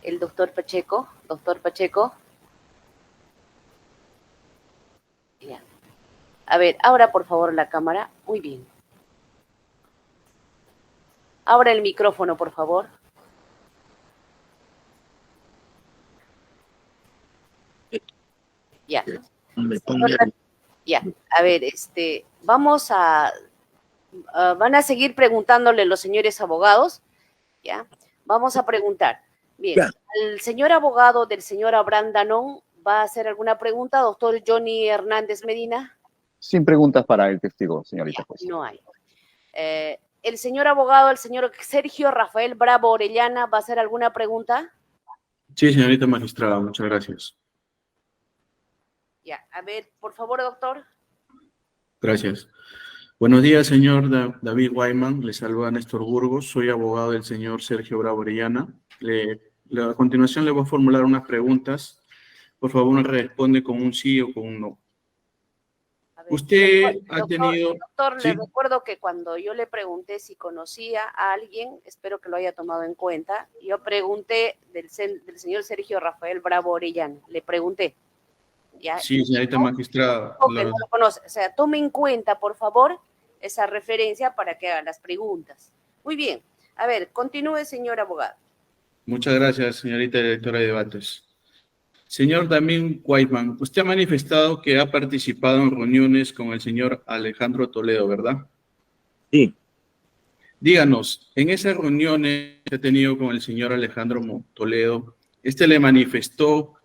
Speaker 1: el doctor Pacheco. Doctor Pacheco. Ya. A ver, ahora por favor la cámara. Muy bien. Ahora el micrófono, por favor. Ya. Ya, a ver, vamos a, van a seguir preguntándole los señores abogados, ¿ya? Vamos a preguntar. Bien,
Speaker 3: Ya.
Speaker 1: el señor abogado del señor Abraham Danón va a hacer alguna pregunta, doctor Johnny Hernández Medina.
Speaker 6: Sin preguntas para el testigo, señorita
Speaker 1: Ya,
Speaker 6: juez.
Speaker 1: no hay. El señor abogado, el señor Sergio Rafael Bravo Orellana, ¿va a hacer alguna pregunta?
Speaker 7: Sí, señorita magistrada, muchas gracias.
Speaker 1: Ya, a ver, por favor, doctor.
Speaker 7: Gracias. Buenos días, señor David Wyman. Le saluda Néstor Burgos. Soy abogado del señor Sergio Bravo Orellana. A continuación le voy a formular unas preguntas. Por favor, me responde con un sí o con un no.
Speaker 1: A ver,
Speaker 7: Usted ha
Speaker 1: doctor,
Speaker 7: tenido...
Speaker 1: Doctor,
Speaker 7: ¿Sí?
Speaker 1: le recuerdo que cuando yo le pregunté si conocía a alguien, espero que lo haya tomado en cuenta, yo pregunté del señor Sergio Rafael Bravo Orellana. Le pregunté. ¿Ya?
Speaker 7: Sí, señorita magistrada.
Speaker 1: Que no lo conoce. O sea, tome en cuenta, por favor, esa referencia para que haga las preguntas. Muy bien. A ver, continúe, señor abogado.
Speaker 7: Muchas gracias, señorita directora de debates. Señor David Wyman, usted ha manifestado que ha participado en reuniones con el señor Alejandro Toledo, ¿verdad?
Speaker 3: Sí.
Speaker 7: Díganos, en esas reuniones que ha tenido con el señor Alejandro Toledo, le manifestó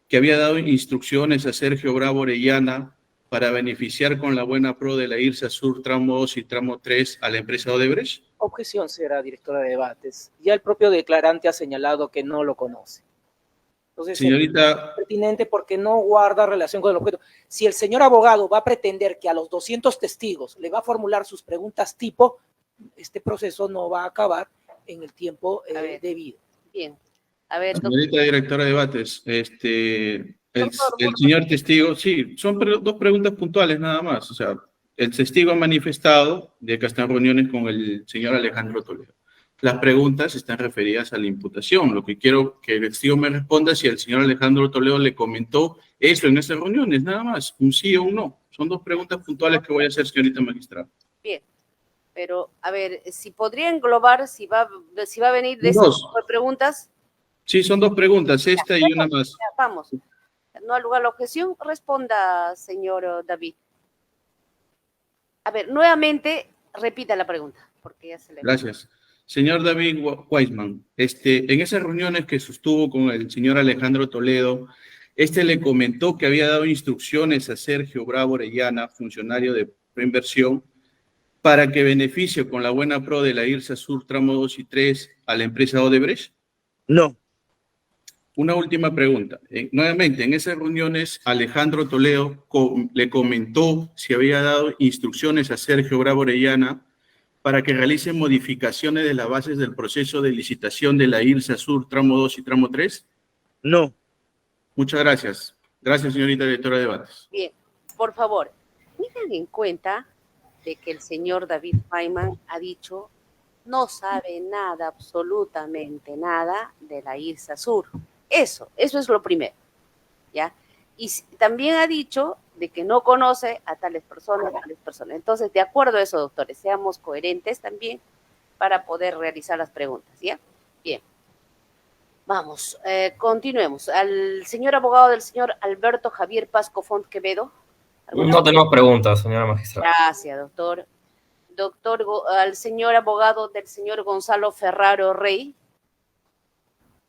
Speaker 7: que había dado instrucciones a Sergio Bravo Orellana para beneficiar con la buena pro de la IRSA Sur tramo 2 y tramo 3 a la empresa Odebrecht.
Speaker 2: Objeción, señora directora de debates. Ya el propio declarante ha señalado que no lo conoce. Entonces,
Speaker 7: señorita,
Speaker 2: es pertinente porque no guarda relación con el objeto. Si el señor abogado va a pretender que a los 200 testigos le va a formular sus preguntas tipo, este proceso no va a acabar en el tiempo debido.
Speaker 1: Bien. A ver,
Speaker 7: señorita directora de debates, el
Speaker 1: doctor,
Speaker 7: señor testigo, sí, son dos preguntas puntuales nada más. O sea, el testigo ha manifestado de que está en reuniones con el señor Alejandro Toledo. Las preguntas están referidas a la imputación. Lo que quiero que el testigo me responda si el señor Alejandro Toledo le comentó eso en esas reuniones, nada más, un sí o un no. Son dos preguntas puntuales que voy a hacer, señorita magistrada.
Speaker 1: Bien, pero a ver, si podría englobar, si va a venir de ese tipo de preguntas.
Speaker 7: Sí, son dos preguntas, esta y una más.
Speaker 1: Vamos, no al lugar la objeción, responda, señor David. A ver, nuevamente, repita la pregunta, porque ya se le...
Speaker 7: Gracias. Señor David Weisman, en esas reuniones que sostuvo con el señor Alejandro Toledo, le comentó que había dado instrucciones a Sergio Bravo Orellana, funcionario de Proinversión, para que beneficie con la buena pro de la IRSA Sur tramo 2 y 3 a la empresa Odebrecht.
Speaker 3: No.
Speaker 7: Una última pregunta. Nuevamente, en esas reuniones, Alejandro Toledo le comentó si había dado instrucciones a Sergio Bravo Orellana para que realice modificaciones de las bases del proceso de licitación de la IRSA Sur tramo 2 y tramo 3.
Speaker 3: No.
Speaker 7: Muchas gracias. Gracias, señorita directora de debates.
Speaker 1: Bien, por favor, tengan en cuenta de que el señor David Wyman ha dicho no sabe nada, absolutamente nada de la IRSA Sur. Eso es lo primero, ¿ya? Y también ha dicho de que no conoce a tales personas. Entonces, de acuerdo a eso, doctores, seamos coherentes también para poder realizar las preguntas, ¿ya? Bien. Vamos, continuemos. Al señor abogado del señor Alberto Javier Pasco Font Quevedo.
Speaker 8: No tenemos preguntas, señora magistrada.
Speaker 1: Gracias, doctor. Al señor abogado del señor Gonzalo Ferraro Rey.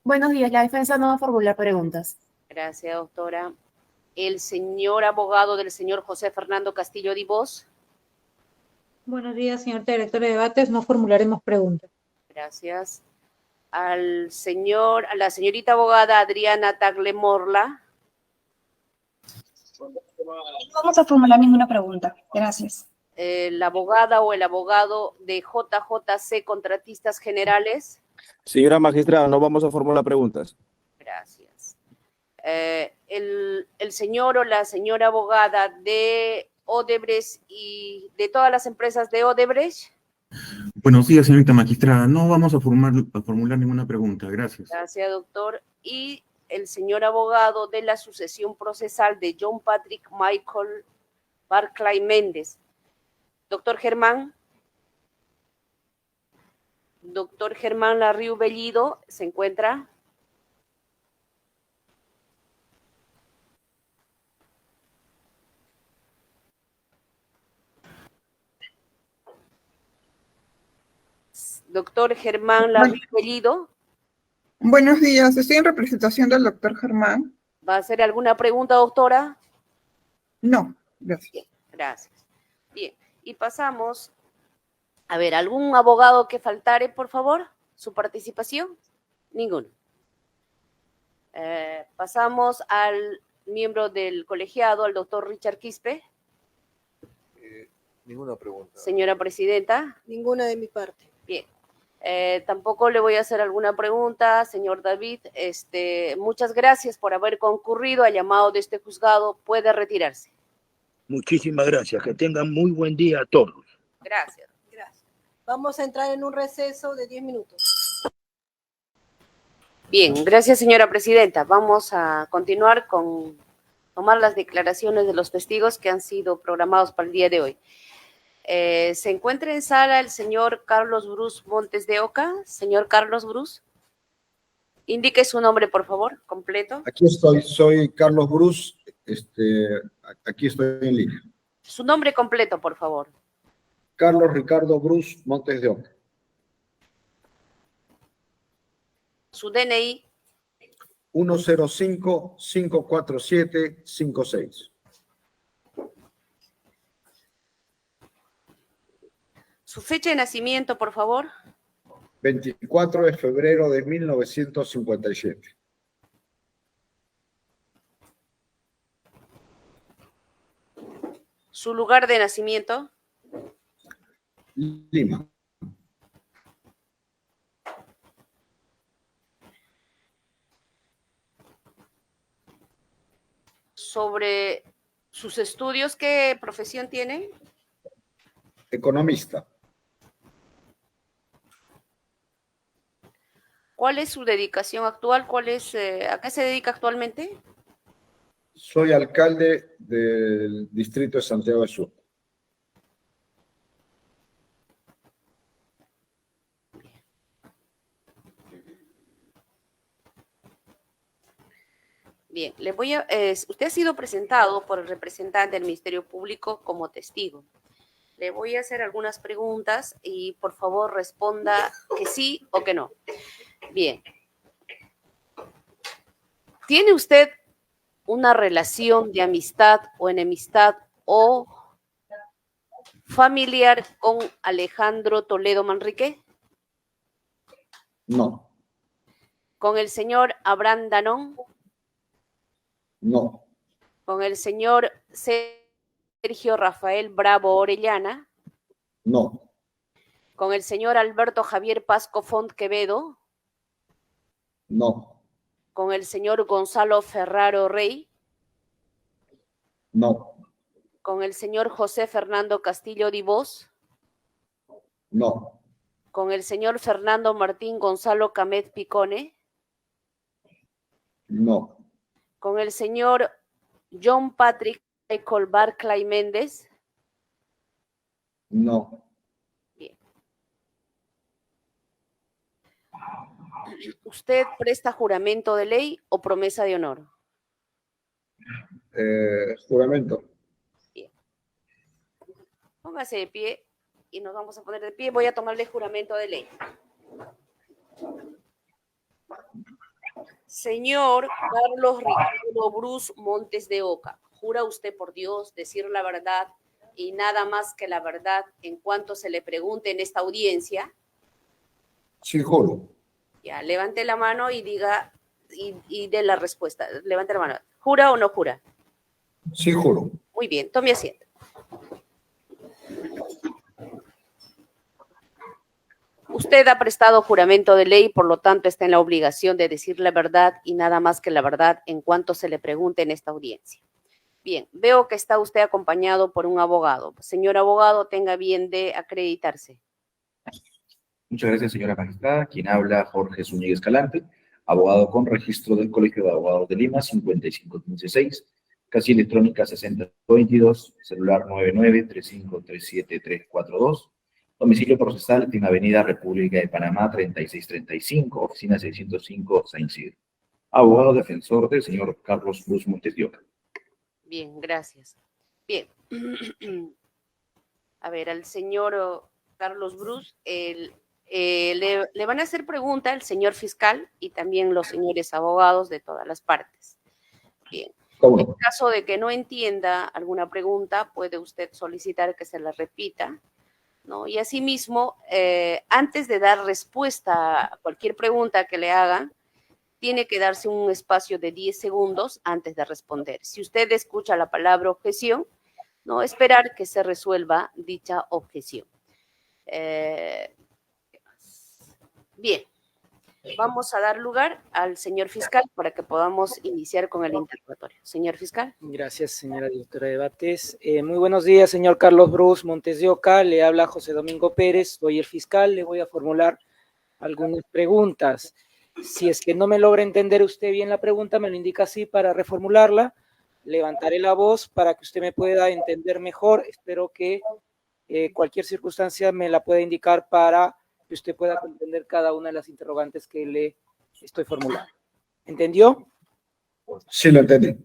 Speaker 5: Buenos días, la defensa no va a formular preguntas.
Speaker 1: Gracias, doctora. El señor abogado del señor José Fernando Castillo Divos.
Speaker 9: Buenos días, señor director de debates. No formularemos preguntas.
Speaker 1: Gracias. A la señorita abogada Adriana Tagle Morla.
Speaker 10: No vamos a formular ninguna pregunta. Gracias.
Speaker 1: La abogada o el abogado de JJC Contratistas Generales.
Speaker 11: Señora magistrada, no vamos a formular preguntas.
Speaker 1: Gracias. El señor o la señora abogada de Odebrecht y de todas las empresas de Odebrecht.
Speaker 12: Buenos días, señorita magistrada. No vamos a formular ninguna pregunta. Gracias.
Speaker 1: Gracias, doctor. Y el señor abogado de la sucesión procesal de John Patrick Michael Barclay Méndez. Doctor Germán. Doctor Germán Larriu Bellido, ¿se encuentra? Doctor Germán Larriu Bellido.
Speaker 13: Buenos días, estoy en representación del doctor Germán.
Speaker 1: ¿Va a hacer alguna pregunta, doctora?
Speaker 13: No, gracias.
Speaker 1: Bien, gracias. Bien, y pasamos, a ver, ¿algún abogado que faltare, por favor? ¿Su participación? Ninguno. Pasamos al miembro del colegiado, al doctor Richard Quispe.
Speaker 14: Ninguna pregunta.
Speaker 1: Señora presidenta.
Speaker 15: Ninguna de mi parte.
Speaker 1: Bien. Tampoco le voy a hacer alguna pregunta, señor David. Muchas gracias por haber concurrido al llamado de este juzgado. Puede retirarse.
Speaker 3: Muchísimas gracias. Que tengan muy buen día a todos.
Speaker 1: Gracias.
Speaker 15: Gracias. Vamos a entrar en un receso de 10 minutos.
Speaker 1: Bien, gracias, señora presidenta. Vamos a continuar con tomar las declaraciones de los testigos que han sido programados para el día de hoy. Se encuentra en sala el señor Carlos Bruce Montes de Oca. Señor Carlos Bruce, indique su nombre, por favor, completo.
Speaker 16: Aquí estoy, soy Carlos Bruce, aquí estoy en línea.
Speaker 1: Su nombre completo, por favor.
Speaker 16: Carlos Ricardo Bruce Montes de Oca.
Speaker 1: Su DNI.
Speaker 16: 105-547-56.
Speaker 1: Su fecha de nacimiento, por favor.
Speaker 16: 24 de febrero de 1957.
Speaker 1: Su lugar de nacimiento.
Speaker 16: Lima.
Speaker 1: Sobre sus estudios, ¿qué profesión tiene?
Speaker 16: Economista.
Speaker 1: ¿Cuál es su dedicación actual? ¿A qué se dedica actualmente?
Speaker 16: Soy alcalde del distrito de Santiago del Sur.
Speaker 1: Bien, usted ha sido presentado por el representante del Ministerio Público como testigo. Le voy a hacer algunas preguntas y por favor responda que sí o que no. Bien. ¿Tiene usted una relación de amistad o enemistad o familiar con Alejandro Toledo Manrique?
Speaker 16: No.
Speaker 1: ¿Con el señor Abraham Danón?
Speaker 16: No.
Speaker 1: ¿Con el señor Sergio Rafael Bravo Orellana?
Speaker 16: No.
Speaker 1: ¿Con el señor Alberto Javier Pasco Font Quevedo?
Speaker 16: No.
Speaker 1: ¿Con el señor Gonzalo Ferraro Rey?
Speaker 16: No.
Speaker 1: ¿Con el señor José Fernando Castillo Divos?
Speaker 16: No.
Speaker 1: ¿Con el señor Fernando Martín Gonzalo Camet Picone?
Speaker 16: No.
Speaker 1: ¿Con el señor John Patrick Michael Barclay Méndez?
Speaker 16: No.
Speaker 1: Bien. ¿Usted presta juramento de ley o promesa de honor?
Speaker 16: Juramento.
Speaker 1: Bien. Póngase de pie y nos vamos a poner de pie. Voy a tomarle juramento de ley. Señor Carlos Ricardo Bruce Montes de Oca, ¿jura usted por Dios decir la verdad y nada más que la verdad en cuanto se le pregunte en esta audiencia?
Speaker 16: Sí, juro.
Speaker 1: Ya, levante la mano y diga y dé la respuesta. Levante la mano. ¿Jura o no jura?
Speaker 16: Sí, juro.
Speaker 1: Muy bien, tome asiento. Usted ha prestado juramento de ley, por lo tanto está en la obligación de decir la verdad y nada más que la verdad en cuanto se le pregunte en esta audiencia. Bien, veo que está usted acompañado por un abogado. Señor abogado, tenga bien de acreditarse.
Speaker 14: Muchas gracias, señora magistrada. Quien habla, Jorge Zúñiga Escalante, abogado con registro del Colegio de Abogados de Lima, 55156, casilla electrónica 6022, celular 9935374342, domicilio procesal en Avenida República de Panamá, 3635, oficina 605, San Isidro. Abogado defensor del señor Carlos Bruce Montes de Oca.
Speaker 1: Bien, gracias. Bien. A ver, al señor Carlos Bruce, le van a hacer pregunta el señor fiscal y también los señores abogados de todas las partes. Bien.
Speaker 16: ¿Cómo?
Speaker 1: En caso de que no entienda alguna pregunta, puede usted solicitar que se la repita, ¿no? Y asimismo, antes de dar respuesta a cualquier pregunta que le hagan, tiene que darse un espacio de 10 segundos antes de responder. Si usted escucha la palabra objeción, no esperar que se resuelva dicha objeción. Bien, vamos a dar lugar al señor fiscal para que podamos iniciar con el interrogatorio. Señor fiscal.
Speaker 2: Gracias, señora directora de debates. Muy buenos días, señor Carlos Bruce Montes de Oca. Le habla José Domingo Pérez, soy el fiscal. Le voy a formular algunas preguntas. Si es que no me logra entender usted bien la pregunta, me lo indica así para reformularla. Levantaré la voz para que usted me pueda entender mejor. Espero que cualquier circunstancia me la pueda indicar para que usted pueda comprender cada una de las interrogantes que le estoy formulando. ¿Entendió?
Speaker 16: Sí, lo entendí.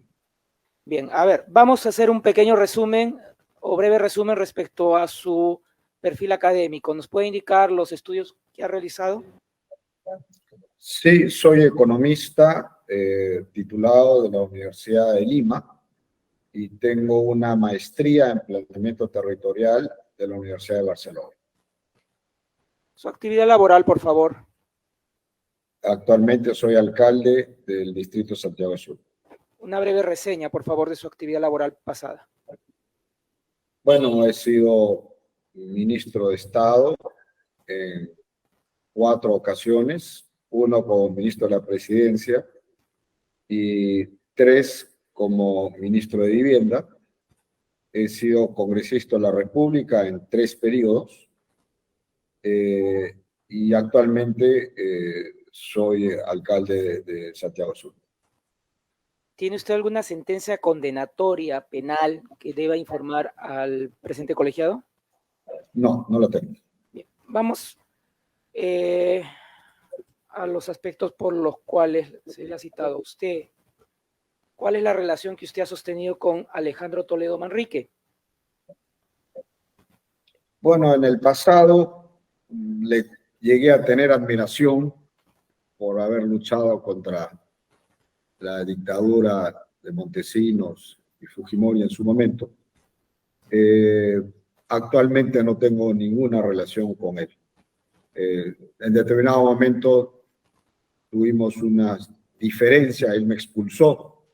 Speaker 2: Bien, a ver, vamos a hacer un pequeño resumen o breve resumen respecto a su perfil académico. ¿Nos puede indicar los estudios que ha realizado?
Speaker 16: Sí, soy economista titulado de la Universidad de Lima y tengo una maestría en planteamiento territorial de la Universidad de Barcelona.
Speaker 2: Su actividad laboral, por favor.
Speaker 16: Actualmente soy alcalde del distrito Santiago Sur.
Speaker 2: Una breve reseña, por favor, de su actividad laboral pasada.
Speaker 16: Bueno, he sido ministro de Estado en 4 ocasiones, 1 como ministro de la Presidencia y 3 como ministro de Vivienda. He sido congresista de la República en 3 periodos y actualmente soy alcalde de Santiago Sur.
Speaker 2: ¿Tiene usted alguna sentencia condenatoria penal que deba informar al presente colegiado?
Speaker 16: No, no la tengo.
Speaker 2: Bien, vamos a los aspectos por los cuales se le ha citado a usted. ¿Cuál es la relación que usted ha sostenido con Alejandro Toledo Manrique?
Speaker 16: Bueno, en el pasado le llegué a tener admiración por haber luchado contra la dictadura de Montesinos y Fujimori en su momento. Actualmente no tengo ninguna relación con él. En determinado momento tuvimos una diferencia, él me expulsó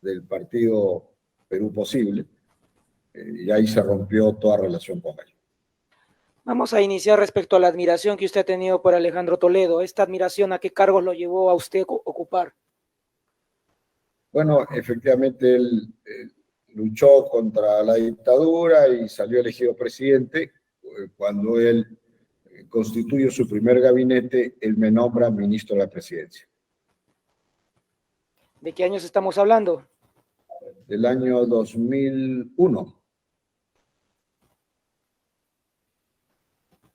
Speaker 16: del partido Perú Posible y ahí se rompió toda relación con él.
Speaker 2: Vamos a iniciar respecto a la admiración que usted ha tenido por Alejandro Toledo. ¿Esta admiración a qué cargos lo llevó a usted ocupar?
Speaker 16: Bueno, efectivamente él luchó contra la dictadura y salió elegido presidente. Cuando él constituye su primer gabinete, él me nombra ministro de la Presidencia.
Speaker 2: ¿De qué años estamos hablando?
Speaker 16: Del año 2001.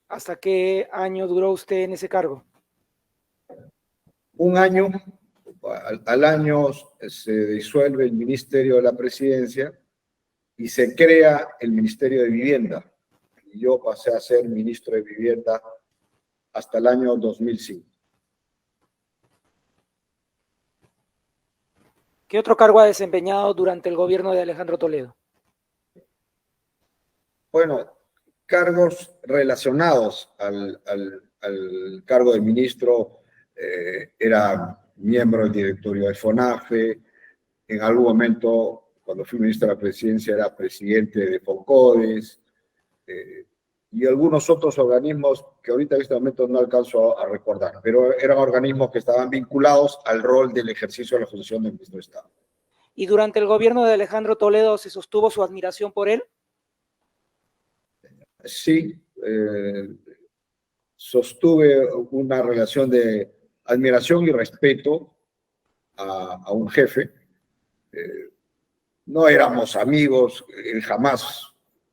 Speaker 2: ¿Hasta qué año duró usted en ese cargo?
Speaker 16: Un año. Al año se disuelve el Ministerio de la Presidencia y se crea el Ministerio de Vivienda. Y yo pasé a ser ministro de Vivienda hasta el año 2005.
Speaker 2: ¿Qué otro cargo ha desempeñado durante el gobierno de Alejandro Toledo?
Speaker 16: Bueno, cargos relacionados al cargo de ministro, era miembro del directorio de FONAFE, en algún momento, cuando fui ministro de la presidencia, era presidente de FONCODES, y algunos otros organismos que ahorita en este momento no alcanzo a recordar, pero eran organismos que estaban vinculados al rol del ejercicio de la función del ministro de Estado.
Speaker 2: ¿Y durante el gobierno de Alejandro Toledo se sostuvo su admiración por él?
Speaker 16: Sí, sostuve una relación de admiración y respeto a un jefe. No éramos amigos, él jamás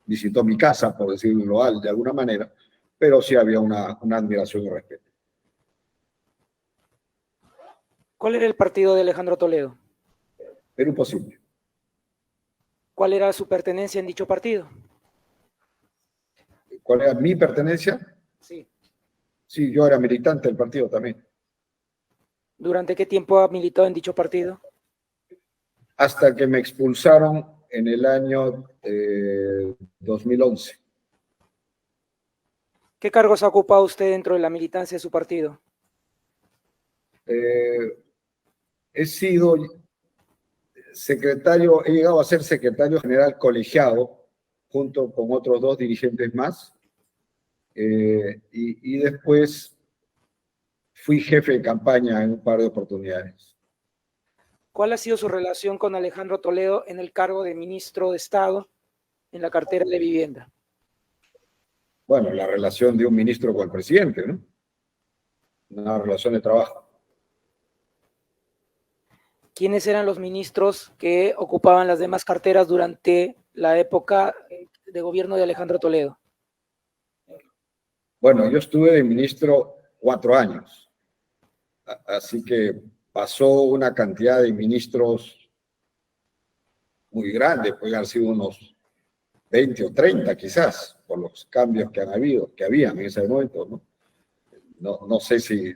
Speaker 16: visitó mi casa, por decirlo de alguna manera, pero sí había una admiración y respeto.
Speaker 2: ¿Cuál era el partido de Alejandro Toledo?
Speaker 16: Perú Posible.
Speaker 2: ¿Cuál era su pertenencia en dicho partido?
Speaker 16: ¿Cuál era mi pertenencia?
Speaker 2: Sí.
Speaker 16: Sí, yo era militante del partido también.
Speaker 2: ¿Durante qué tiempo ha militado en dicho partido?
Speaker 16: Hasta que me expulsaron en el año 2011.
Speaker 2: ¿Qué cargos ha ocupado usted dentro de la militancia de su partido?
Speaker 16: He sido secretario, he llegado a ser secretario general colegiado junto con otros 2 dirigentes más, y después fui jefe de campaña en un par de oportunidades.
Speaker 2: ¿Cuál ha sido su relación con Alejandro Toledo en el cargo de ministro de Estado en la cartera de Vivienda?
Speaker 16: Bueno, la relación de un ministro con el presidente, ¿no? Una relación de trabajo.
Speaker 2: ¿Quiénes eran los ministros que ocupaban las demás carteras durante la época de gobierno de Alejandro Toledo?
Speaker 16: Bueno, yo estuve de ministro 4 años, así que pasó una cantidad de ministros muy grande, pueden haber sido unos 20 o 30 quizás, por los cambios que han habido, que habían en ese momento, ¿no? No sé si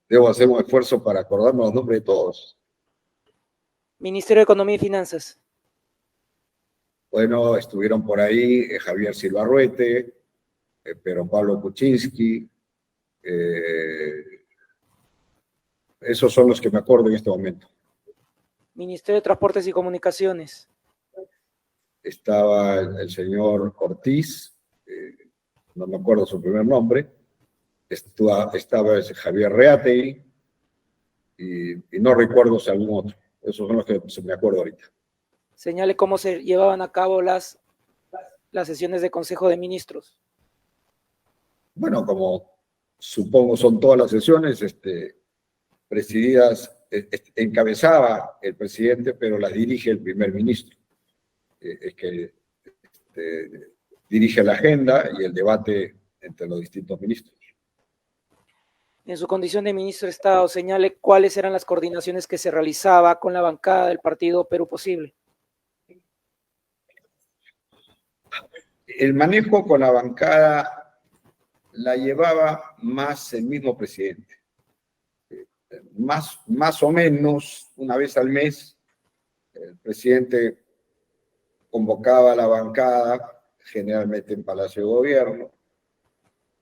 Speaker 16: debo hacer un esfuerzo para acordarme los nombres de todos.
Speaker 2: Ministerio de Economía y Finanzas.
Speaker 16: Bueno, estuvieron por ahí Javier Silva Ruete, Pedro Pablo Kuczynski, esos son los que me acuerdo en este momento.
Speaker 2: Ministerio de Transportes y Comunicaciones.
Speaker 16: Estaba el señor Ortiz, no me acuerdo su primer nombre, estaba Javier Reategui, y no recuerdo si algún otro. Esos son los que se me acuerdo ahorita.
Speaker 2: Señale cómo se llevaban a cabo las sesiones de Consejo de Ministros.
Speaker 16: Bueno, como supongo son todas las sesiones, presididas, encabezaba el presidente, pero las dirige el primer ministro. Es que dirige la agenda y el debate entre los distintos ministros.
Speaker 2: En su condición de ministro de Estado, señale cuáles eran las coordinaciones que se realizaba con la bancada del partido Perú Posible.
Speaker 16: El manejo con la bancada la llevaba más el mismo presidente. Más o menos, una vez al mes, el presidente convocaba a la bancada, generalmente en Palacio de Gobierno.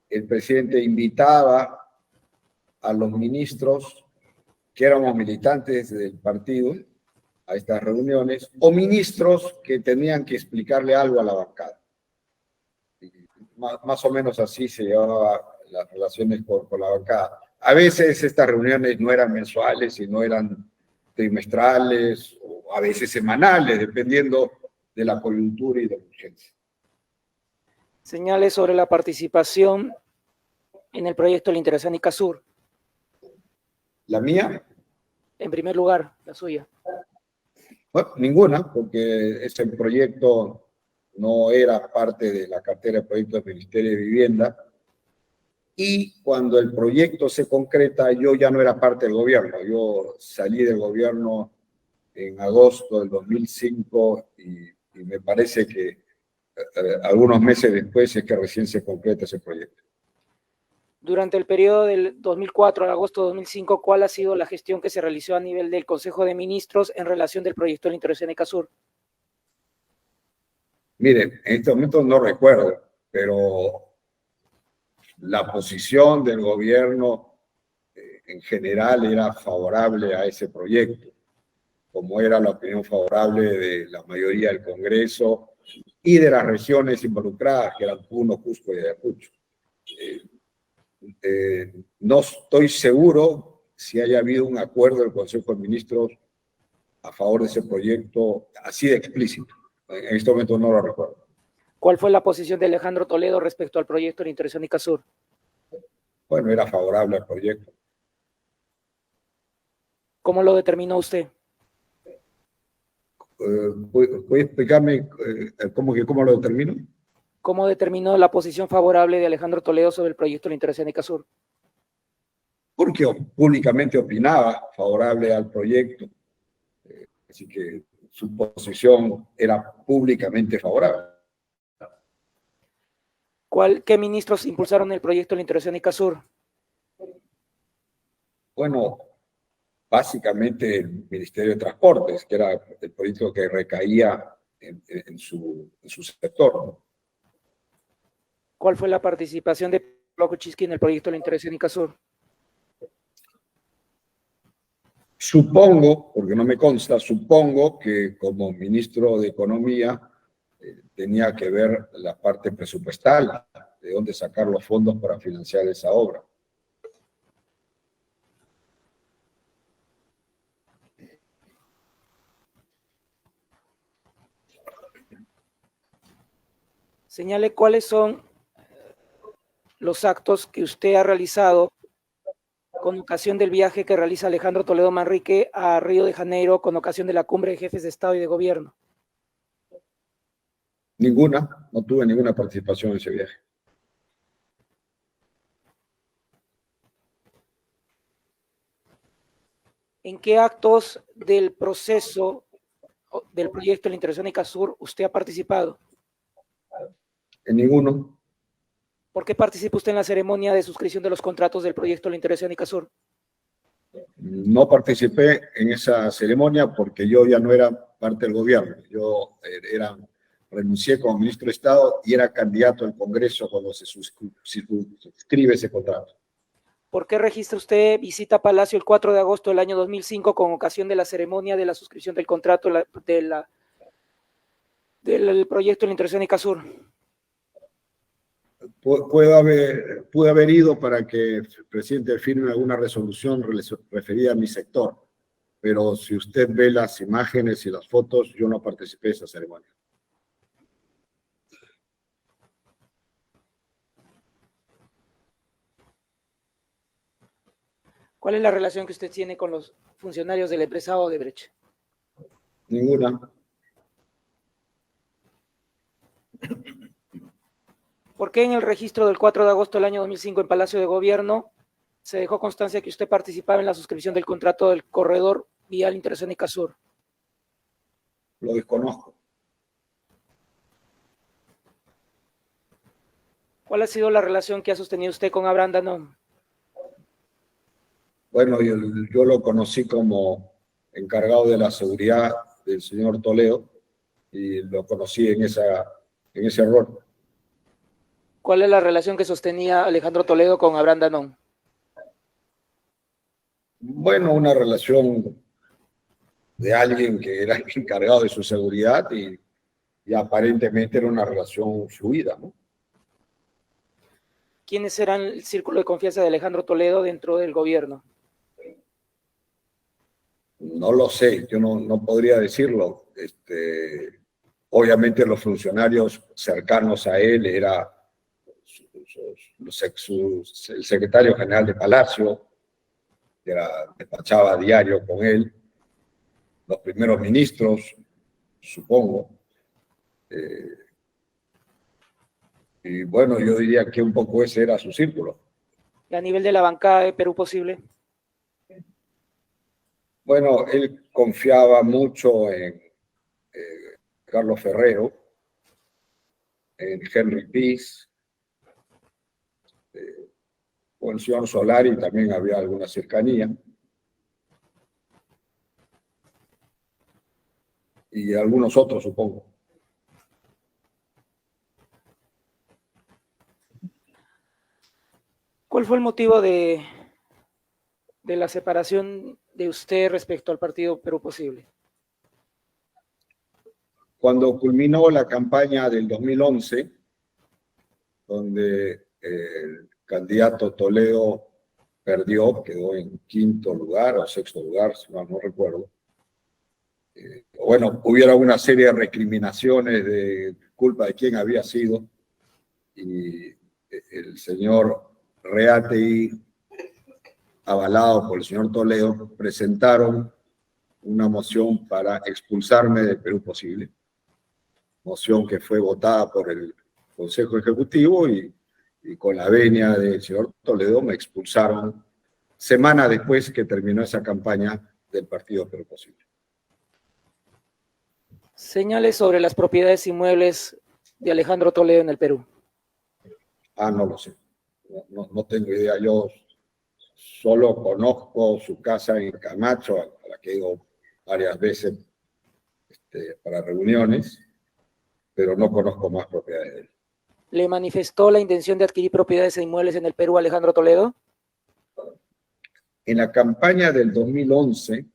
Speaker 16: El presidente invitaba a los ministros que éramos militantes del partido a estas reuniones, o ministros que tenían que explicarle algo a la bancada. Más o menos así se llevaban las relaciones con la bancada. A veces estas reuniones no eran mensuales, sino eran trimestrales, o a veces semanales, dependiendo de la coyuntura y de la urgencia.
Speaker 2: Señale sobre la participación en el proyecto de la Interoceánica Sur.
Speaker 16: ¿La mía?
Speaker 2: En primer lugar, la suya.
Speaker 16: Bueno, ninguna, porque ese proyecto no era parte de la cartera de proyectos del Ministerio de Vivienda, y cuando el proyecto se concreta, yo ya no era parte del gobierno. Yo salí del gobierno en agosto del 2005 y me parece que algunos meses después es que recién se concreta ese proyecto.
Speaker 2: Durante el periodo del 2004 al agosto de 2005, ¿cuál ha sido la gestión que se realizó a nivel del Consejo de Ministros en relación del proyecto de la Interoceánica Sur?
Speaker 16: Mire, en este momento no recuerdo, pero la posición del gobierno en general era favorable a ese proyecto, como era la opinión favorable de la mayoría del Congreso y de las regiones involucradas, que eran Puno, Cusco y Ayacucho. No estoy seguro si haya habido un acuerdo del Consejo de Ministros a favor de ese proyecto así de explícito. En este momento no lo recuerdo.
Speaker 2: ¿Cuál fue la posición de Alejandro Toledo respecto al proyecto de la Interoceánica Sur?
Speaker 16: Bueno, era favorable al proyecto.
Speaker 2: ¿Cómo lo determinó usted?
Speaker 16: ¿Puede explicarme cómo lo determino?
Speaker 2: ¿Cómo determinó la posición favorable de Alejandro Toledo sobre el proyecto de la Interoceánica Sur?
Speaker 16: Porque públicamente opinaba favorable al proyecto, así que su posición era públicamente favorable.
Speaker 2: ¿Qué ministros impulsaron el proyecto de la Interoceánica Sur?
Speaker 16: Bueno, básicamente el Ministerio de Transportes, que era el proyecto que recaía en su sector, ¿no?
Speaker 2: ¿Cuál fue la participación de Pablo Kuczynski en el proyecto de la Interoceánica Sur?
Speaker 16: Supongo, porque no me consta, supongo que como ministro de Economía tenía que ver la parte presupuestal, de dónde sacar los fondos para financiar esa obra.
Speaker 2: Señale cuáles son los actos que usted ha realizado con ocasión del viaje que realiza Alejandro Toledo Manrique a Río de Janeiro con ocasión de la cumbre de jefes de Estado y de Gobierno.
Speaker 16: Ninguna, no tuve ninguna participación en ese viaje.
Speaker 2: ¿En qué actos del proceso del proyecto de la Interoceánica Sur usted ha participado?
Speaker 16: En ninguno.
Speaker 2: ¿Por qué participa usted en la ceremonia de suscripción de los contratos del proyecto de la Interoceánica Sur?
Speaker 16: No participé en esa ceremonia porque yo ya no era parte del gobierno. Yo renuncié como ministro de Estado y era candidato al Congreso cuando se suscribe ese contrato.
Speaker 2: ¿Por qué registra usted visita a Palacio el 4 de agosto del año 2005 con ocasión de la ceremonia de la suscripción del contrato del proyecto de la Interoceánica Sur?
Speaker 16: Pude haber ido para que el presidente firme alguna resolución referida a mi sector, pero si usted ve las imágenes y las fotos, yo no participé de esa ceremonia.
Speaker 2: ¿Cuál es la relación que usted tiene con los funcionarios de la empresa Odebrecht?
Speaker 16: Ninguna.
Speaker 2: ¿Por qué en el registro del 4 de agosto del año 2005 en Palacio de Gobierno se dejó constancia que usted participaba en la suscripción del contrato del corredor vial Interoceánica Sur?
Speaker 16: Lo desconozco.
Speaker 2: ¿Cuál ha sido la relación que ha sostenido usted con Abraham Danón?
Speaker 16: Bueno, yo lo conocí como encargado de la seguridad del señor Toledo y lo conocí en ese rol.
Speaker 2: ¿Cuál es la relación que sostenía Alejandro Toledo con Abraham Danón?
Speaker 16: Bueno, una relación de alguien que era encargado de su seguridad y aparentemente era una relación fluida, ¿no?
Speaker 2: ¿Quiénes eran el círculo de confianza de Alejandro Toledo dentro del gobierno?
Speaker 16: No lo sé, yo no podría decirlo. Obviamente los funcionarios cercanos a él era el secretario general de Palacio, que despachaba a diario con él, los primeros ministros, supongo. Y bueno, yo diría que un poco ese era su círculo.
Speaker 2: ¿Y a nivel de la bancada de Perú Posible?
Speaker 16: Bueno, él confiaba mucho en Carlos Ferrero, en Henry Pease, con el señor Solari también había alguna cercanía. Y algunos otros, supongo.
Speaker 2: ¿Cuál fue el motivo de la separación de usted respecto al partido Perú Posible?
Speaker 16: Cuando culminó la campaña del 2011, donde el candidato Toledo perdió, quedó en quinto lugar o sexto lugar, si mal no recuerdo. Bueno, hubiera una serie de recriminaciones de culpa de quién había sido, y el señor Reategui, avalado por el señor Toledo, presentaron una moción para expulsarme de Perú Posible, moción que fue votada por el Consejo Ejecutivo y con la venia del señor Toledo me expulsaron semana después que terminó esa campaña del partido Perú Posible.
Speaker 2: Señales sobre las propiedades inmuebles de Alejandro Toledo en el Perú.
Speaker 16: No lo sé. No tengo idea. Yo solo conozco su casa en Camacho, a la que he ido varias veces para reuniones, pero no conozco más propiedades de él.
Speaker 2: ¿Le manifestó la intención de adquirir propiedades e inmuebles en el Perú a Alejandro Toledo?
Speaker 16: En la campaña del 2011,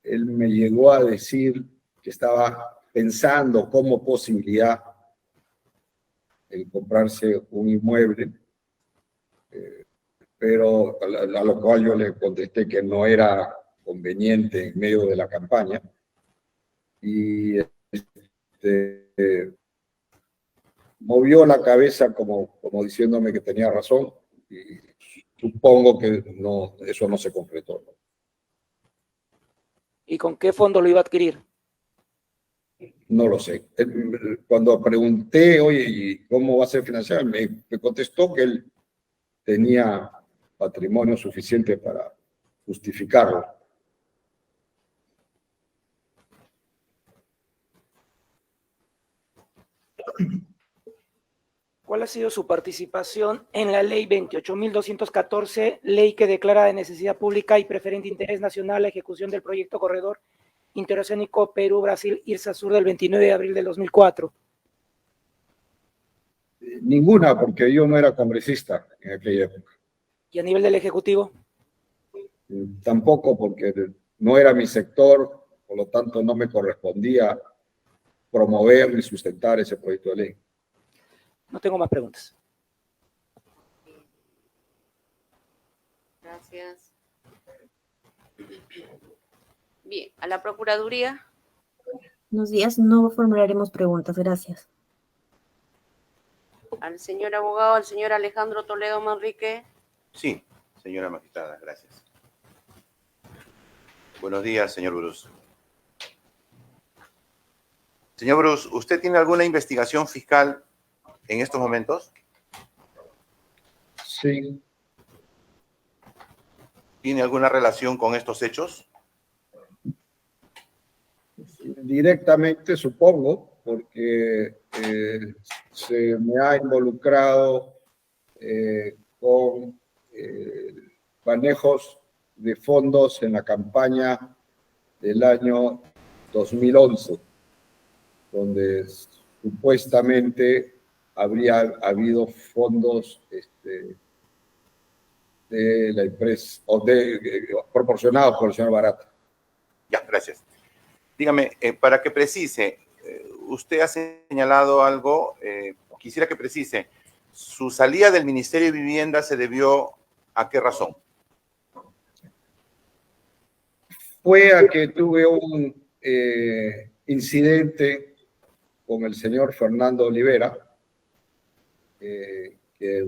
Speaker 16: él me llegó a decir que estaba pensando como posibilidad en comprarse un inmueble, pero a lo cual yo le contesté que no era conveniente en medio de la campaña, y movió la cabeza como diciéndome que tenía razón, y supongo que no, eso no se concretó.
Speaker 2: ¿Y con qué fondo lo iba a adquirir?
Speaker 16: No lo sé. Cuando pregunté, oye, ¿y cómo va a ser financiado? Me contestó que él tenía patrimonio suficiente para justificarlo.
Speaker 2: ¿Cuál ha sido su participación en la ley 28.214, ley que declara de necesidad pública y preferente interés nacional la ejecución del proyecto Corredor Interoceánico Perú-Brasil-Irsa Sur del 29 de abril del 2004?
Speaker 16: Ninguna, porque yo no era congresista en aquella época.
Speaker 2: ¿Y a nivel del Ejecutivo?
Speaker 16: Tampoco, porque no era mi sector, por lo tanto no me correspondía promover ni sustentar ese proyecto de ley.
Speaker 2: No tengo más preguntas.
Speaker 1: Gracias. Bien, a la Procuraduría.
Speaker 5: Buenos días, no formularemos preguntas, gracias.
Speaker 1: Al señor abogado, al señor Alejandro Toledo Manrique.
Speaker 4: Sí, señora magistrada, gracias. Buenos días, señor Bruce. Señor Bruce, ¿usted tiene alguna investigación fiscal en estos momentos?
Speaker 16: Sí.
Speaker 4: ¿Tiene alguna relación con estos hechos?
Speaker 16: Directamente, supongo, porque se me ha involucrado con manejos de fondos en la campaña del año 2011, donde supuestamente habría habido fondos de la empresa, o proporcionados por el señor Barata.
Speaker 4: Ya, gracias. Dígame, para que precise, usted ha señalado algo, quisiera que precise, ¿su salida del Ministerio de Vivienda se debió a qué razón?
Speaker 16: Fue a que tuve un incidente con el señor Fernando Olivera, que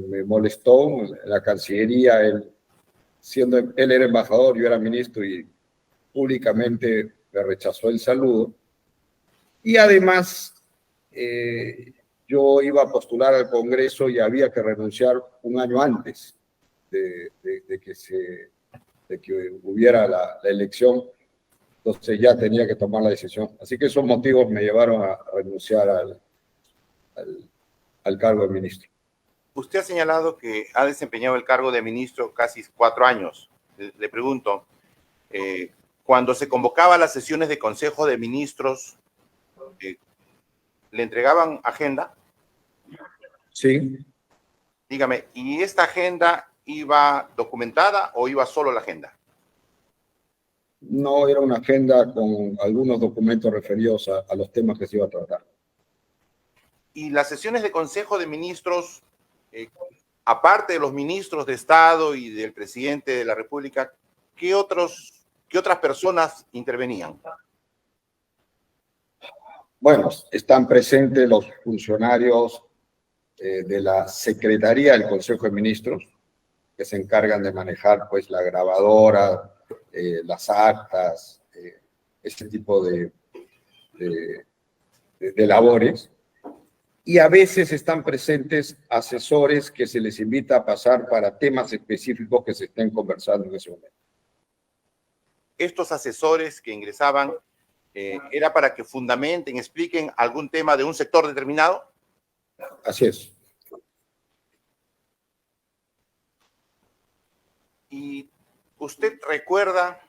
Speaker 16: me molestó en la Cancillería. Él era embajador, yo era ministro, y públicamente me rechazó el saludo. Y además, yo iba a postular al Congreso y había que renunciar un año antes de que hubiera la elección. Entonces ya tenía que tomar la decisión. Así que esos motivos me llevaron a renunciar al cargo de ministro.
Speaker 4: Usted ha señalado que ha desempeñado el cargo de ministro casi 4 años. Le pregunto, cuando se convocaba a las sesiones de Consejo de Ministros, ¿le entregaban agenda?
Speaker 16: Sí.
Speaker 4: Dígame, ¿y esta agenda iba documentada o iba solo la agenda?
Speaker 16: No, era una agenda con algunos documentos referidos a los temas que se iba a tratar.
Speaker 4: Y las sesiones de Consejo de Ministros, aparte de los ministros de Estado y del presidente de la República, ¿qué otras personas intervenían?
Speaker 16: Bueno, están presentes los funcionarios de la Secretaría del Consejo de Ministros, que se encargan de manejar pues la grabadora, las actas, ese tipo de labores. Y a veces están presentes asesores que se les invita a pasar para temas específicos que se estén conversando en ese momento.
Speaker 4: Estos asesores que ingresaban, ¿era para que fundamenten, expliquen algún tema de un sector determinado?
Speaker 16: Así es.
Speaker 4: ¿Y usted recuerda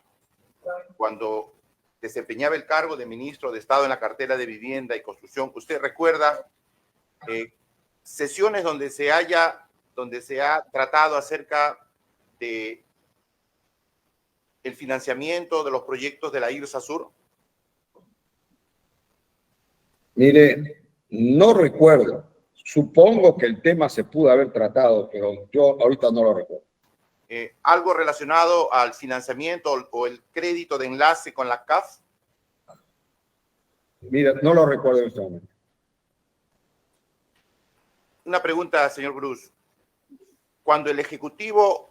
Speaker 4: cuando desempeñaba el cargo de ministro de Estado en la cartera de Vivienda y Construcción, usted recuerda sesiones donde se ha tratado acerca de el financiamiento de los proyectos de la IRSA Sur?
Speaker 16: Mire, no recuerdo. Supongo que el tema se pudo haber tratado, pero yo ahorita no lo recuerdo.
Speaker 4: ¿Algo relacionado al financiamiento o el crédito de enlace con la CAF?
Speaker 16: Mira, no lo recuerdo en este momento.
Speaker 4: Una pregunta, señor Bruce. Cuando el Ejecutivo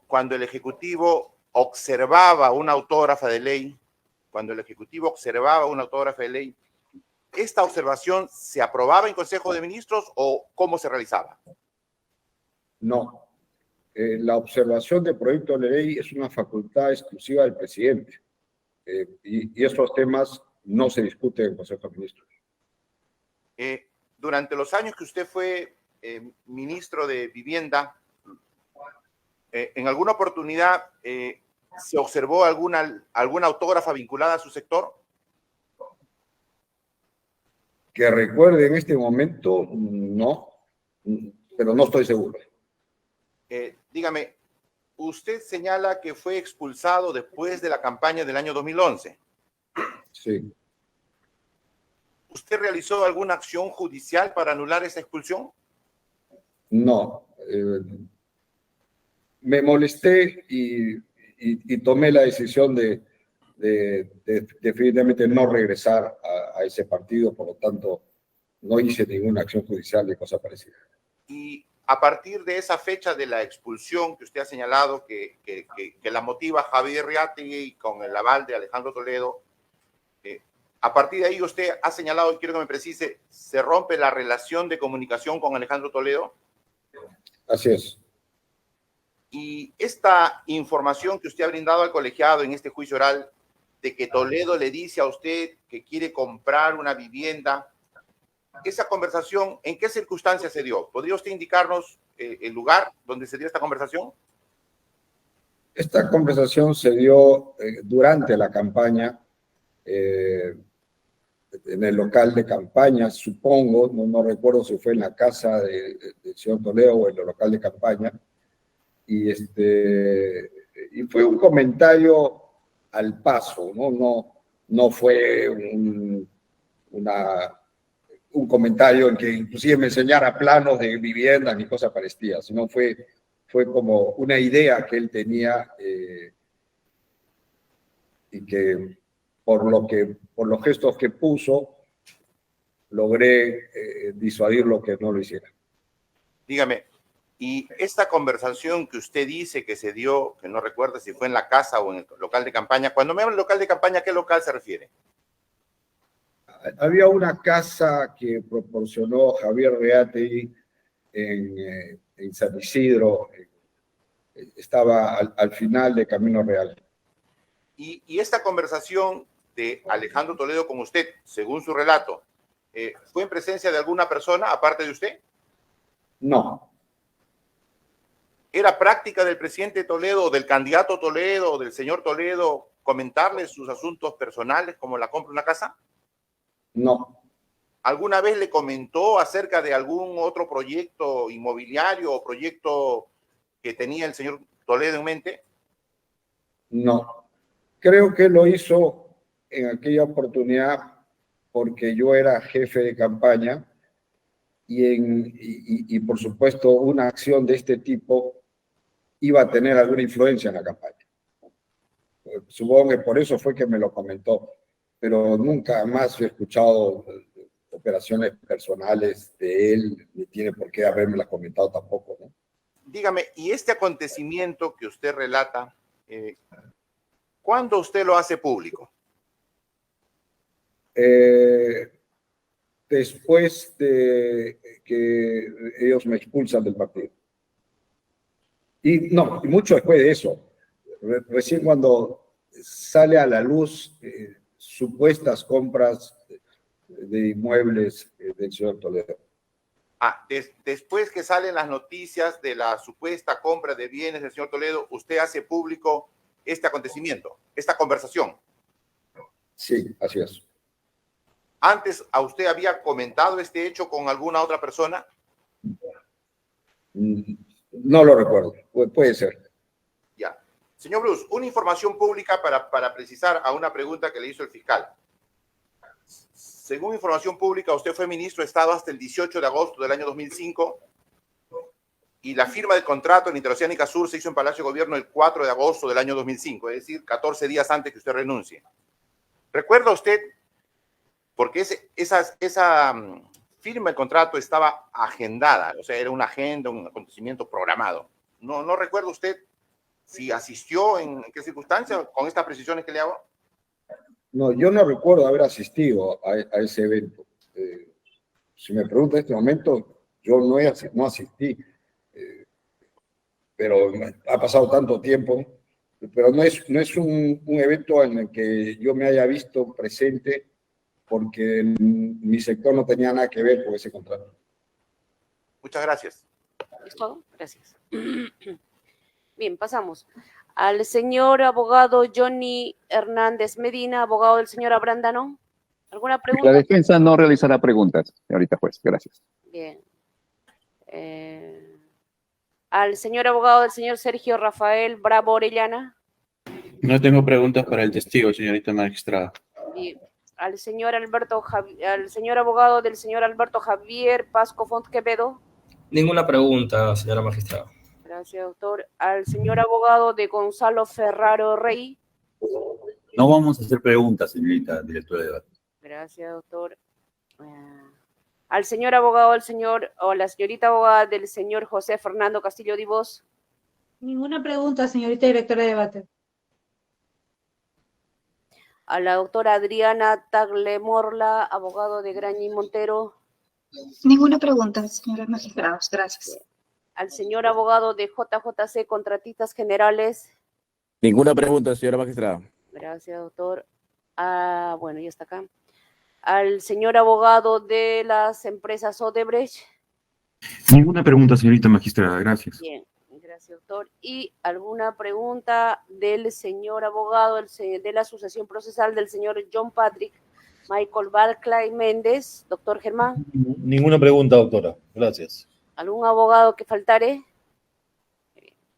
Speaker 4: observaba una autógrafa de ley, ¿esta observación se aprobaba en Consejo de Ministros o cómo se realizaba?
Speaker 16: No. La observación de proyecto de ley es una facultad exclusiva del presidente. Y estos temas no se discuten en el Consejo de Ministros.
Speaker 4: Durante los años que usted fue ministro de Vivienda, ¿en alguna oportunidad se observó alguna autógrafa vinculada a su sector?
Speaker 16: Que recuerde en este momento, no, pero no estoy seguro.
Speaker 4: Dígame, usted señala que fue expulsado después de la campaña del año 2011.
Speaker 16: Sí.
Speaker 4: ¿Usted realizó alguna acción judicial para anular esa expulsión?
Speaker 16: No. Me molesté y tomé la decisión de definitivamente no regresar a ese partido, por lo tanto, no hice ninguna acción judicial de cosa parecida.
Speaker 4: Y a partir de esa fecha de la expulsión que usted ha señalado, que la motiva Javier Reategui con el aval de Alejandro Toledo, a partir de ahí usted ha señalado, y quiero que me precise, ¿se rompe la relación de comunicación con Alejandro Toledo?
Speaker 16: Así es.
Speaker 4: Y esta información que usted ha brindado al colegiado en este juicio oral, de que Toledo le dice a usted que quiere comprar una vivienda, ¿esa conversación en qué circunstancias se dio? ¿Podría usted indicarnos el lugar donde se dio esta conversación?
Speaker 16: Esta conversación se dio durante la campaña, en el local de campaña, supongo, no recuerdo si fue en la casa del señor Toledo o en el local de campaña, y fue un comentario al paso, no fue un comentario en que inclusive me enseñara planos de viviendas ni cosas parecidas, sino fue como una idea que él tenía y que por los gestos que puso logré disuadirlo que no lo hiciera.
Speaker 4: Dígame, y esta conversación que usted dice que se dio, que no recuerda si fue en la casa o en el local de campaña, cuando me habla de local de campaña, ¿a qué local se refiere?
Speaker 16: Había una casa que proporcionó Javier Reategui en San Isidro, estaba al final de Camino Real.
Speaker 4: Y esta conversación de Alejandro Toledo con usted, según su relato, ¿fue en presencia de alguna persona aparte de usted?
Speaker 16: No.
Speaker 4: ¿Era práctica del presidente Toledo, del candidato Toledo, del señor Toledo, comentarle sus asuntos personales como la compra de una casa?
Speaker 16: No.
Speaker 4: ¿Alguna vez le comentó acerca de algún otro proyecto inmobiliario o proyecto que tenía el señor Toledo en mente?
Speaker 16: No. Creo que lo hizo en aquella oportunidad porque yo era jefe de campaña y por supuesto una acción de este tipo iba a tener alguna influencia en la campaña. Supongo que por eso fue que me lo comentó, pero nunca más he escuchado operaciones personales de él, ni tiene por qué habérmelas comentado tampoco, ¿no?
Speaker 4: Dígame, ¿y este acontecimiento que usted relata, cuándo usted lo hace público?
Speaker 16: Después de que ellos me expulsan del partido. Y mucho después de eso. Recién cuando sale a la luz supuestas compras de inmuebles del señor Toledo.
Speaker 4: Después que salen las noticias de la supuesta compra de bienes del señor Toledo, ¿usted hace público este acontecimiento, esta conversación?
Speaker 16: Sí, así es.
Speaker 4: ¿Antes a usted había comentado este hecho con alguna otra persona?
Speaker 16: No lo recuerdo, puede ser.
Speaker 4: Ya. Señor Bruce, una información pública para precisar a una pregunta que le hizo el fiscal. Según información pública, usted fue ministro de Estado hasta el 18 de agosto del año 2005 y la firma del contrato en Interoceánica Sur se hizo en Palacio de Gobierno el 4 de agosto del año 2005, es decir, 14 días antes que usted renuncie. ¿Recuerda usted? Porque esa firma del contrato estaba agendada, o sea, era una agenda, un acontecimiento programado. ¿No recuerda usted si asistió, en qué circunstancias, con estas precisiones que le hago?
Speaker 16: No, yo no recuerdo haber asistido a ese evento. Si me pregunta en este momento, yo no asistí. Pero ha pasado tanto tiempo, pero no es un evento en el que yo me haya visto presente porque mi sector no tenía nada que ver con ese contrato.
Speaker 4: Muchas gracias.
Speaker 1: ¿Es todo? Gracias. Bien, pasamos al señor abogado Johnny Hernández Medina, abogado del señor Abrándano. ¿Alguna pregunta?
Speaker 6: La defensa no realizará preguntas, señorita juez. Gracias.
Speaker 1: Bien. Al señor abogado del señor Sergio Rafael Bravo Orellana.
Speaker 7: No tengo preguntas para el testigo, señorita magistrada.
Speaker 1: Bien. Al señor abogado del señor Alberto Javier Pasco Font Quevedo.
Speaker 8: Ninguna pregunta, señora magistrada.
Speaker 1: Gracias, doctor. Al señor abogado de Gonzalo Ferraro Rey.
Speaker 17: No vamos a hacer preguntas, señorita directora de debate.
Speaker 1: Gracias, doctor. Al señor abogado, la señorita abogada del señor José Fernando Castillo Divos.
Speaker 9: Ninguna pregunta, señorita directora de debate.
Speaker 1: A la doctora Adriana Taglemorla, abogado de Graña y Montero.
Speaker 10: Ninguna pregunta, señores magistrados. Gracias.
Speaker 1: Al señor abogado de JJC, Contratistas Generales.
Speaker 11: Ninguna pregunta, señora magistrada.
Speaker 1: Gracias, doctor. Bueno, ya está acá. Al señor abogado de las empresas Odebrecht.
Speaker 12: Ninguna pregunta, señorita magistrada. Gracias.
Speaker 1: Bien, gracias, doctor. ¿Y alguna pregunta del señor abogado de la Asociación Procesal del señor John Patrick Michael Barclay Méndez? Doctor Germán.
Speaker 17: Ninguna pregunta, doctora. Gracias.
Speaker 1: ¿Algún abogado que faltare?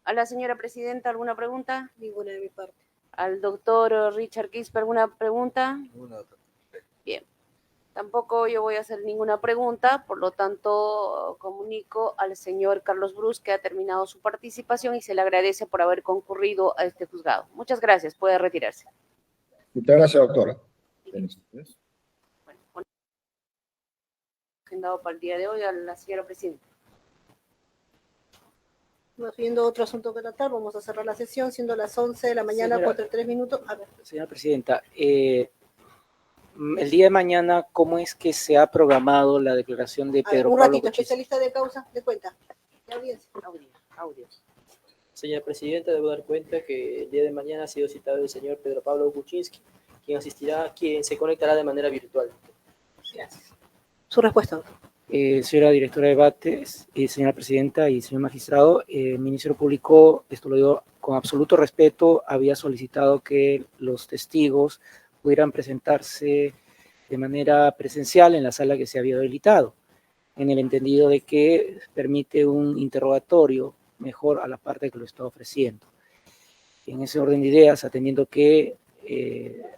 Speaker 1: A la señora presidenta, ¿alguna pregunta?
Speaker 15: Ninguna de mi parte.
Speaker 1: Al doctor Richard Quispe, ¿alguna pregunta?
Speaker 17: Ninguna, doctora.
Speaker 1: Bien. Tampoco yo voy a hacer ninguna pregunta, por lo tanto comunico al señor Carlos Bruce que ha terminado su participación y se le agradece por haber concurrido a este juzgado. Muchas gracias, puede retirarse.
Speaker 16: Muchas gracias, doctora.
Speaker 1: Bueno, agendado para el día de hoy a la señora presidenta.
Speaker 15: No viendo otro asunto que tratar, vamos a cerrar la sesión, siendo las 11 de la mañana,
Speaker 2: Señora,
Speaker 15: 4:03 minutos. A ver.
Speaker 2: Señora presidenta, el día de mañana, ¿cómo es que se ha programado la declaración de
Speaker 15: A ver,
Speaker 2: Pedro
Speaker 15: un
Speaker 2: Pablo
Speaker 15: ratito,
Speaker 2: Kuczynski?
Speaker 15: especialista de causa, de cuenta. De audiencia.
Speaker 1: Audio.
Speaker 18: Señora presidenta, debo dar cuenta que el día de mañana ha sido citado el señor Pedro Pablo Kuczynski, quien se conectará de manera virtual.
Speaker 15: Gracias. Su respuesta, doctor.
Speaker 2: Señora directora de debates, señora presidenta y señor magistrado, el Ministerio Público, esto lo digo con absoluto respeto, había solicitado que los testigos pudieran presentarse de manera presencial en la sala que se había habilitado, en el entendido de que permite un interrogatorio mejor a la parte que lo está ofreciendo. En ese orden de ideas, atendiendo que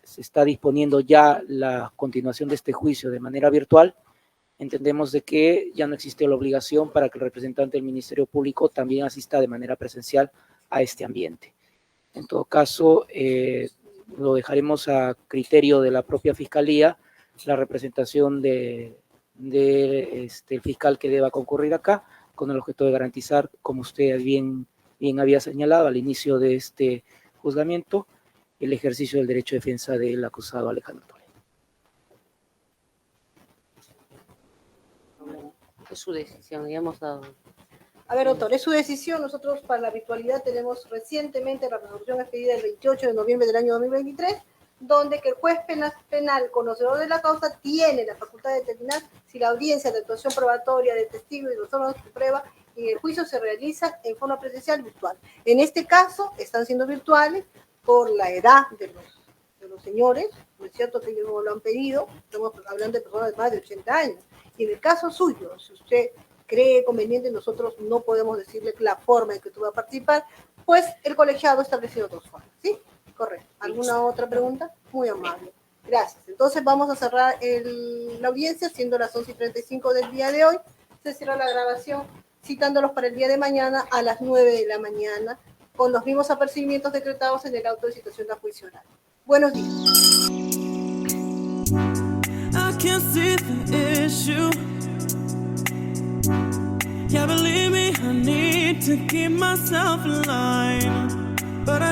Speaker 2: se está disponiendo ya la continuación de este juicio de manera virtual, entendemos de que ya no existe la obligación para que el representante del Ministerio Público también asista de manera presencial a este ambiente. En todo caso, lo dejaremos a criterio de la propia Fiscalía, la representación del fiscal que deba concurrir acá, con el objeto de garantizar, como usted bien había señalado al inicio de este juzgamiento, el ejercicio del derecho de defensa del acusado Alejandro Toledo.
Speaker 1: Es su decisión, ya hemos dado.
Speaker 15: A ver, doctor, es su decisión. Nosotros para la virtualidad tenemos recientemente la resolución expedida el 28 de noviembre del año 2023, donde que el juez penal conocedor de la causa tiene la facultad de determinar si la audiencia de actuación probatoria de testigos y los órganos de prueba y el juicio se realizan en forma presencial virtual. En este caso están siendo virtuales por la edad de los señores, no es cierto que ellos no lo han pedido, estamos hablando de personas de más de 80 años. Y en el caso suyo, si usted cree conveniente, nosotros no podemos decirle la forma en que tú vas a participar, pues el colegiado ha establecido otras formas, ¿sí? Correcto. ¿Alguna otra pregunta? Muy amable. Gracias. Entonces vamos a cerrar la audiencia, siendo las 11:35 del día de hoy. Se cierra la grabación, citándolos para el día de mañana a las 9 de la mañana, con los mismos apercibimientos decretados en el auto de citación de juicio oral. Buenos días.
Speaker 19: I can't see the issue. Yeah, believe me, I need to keep myself in line. But I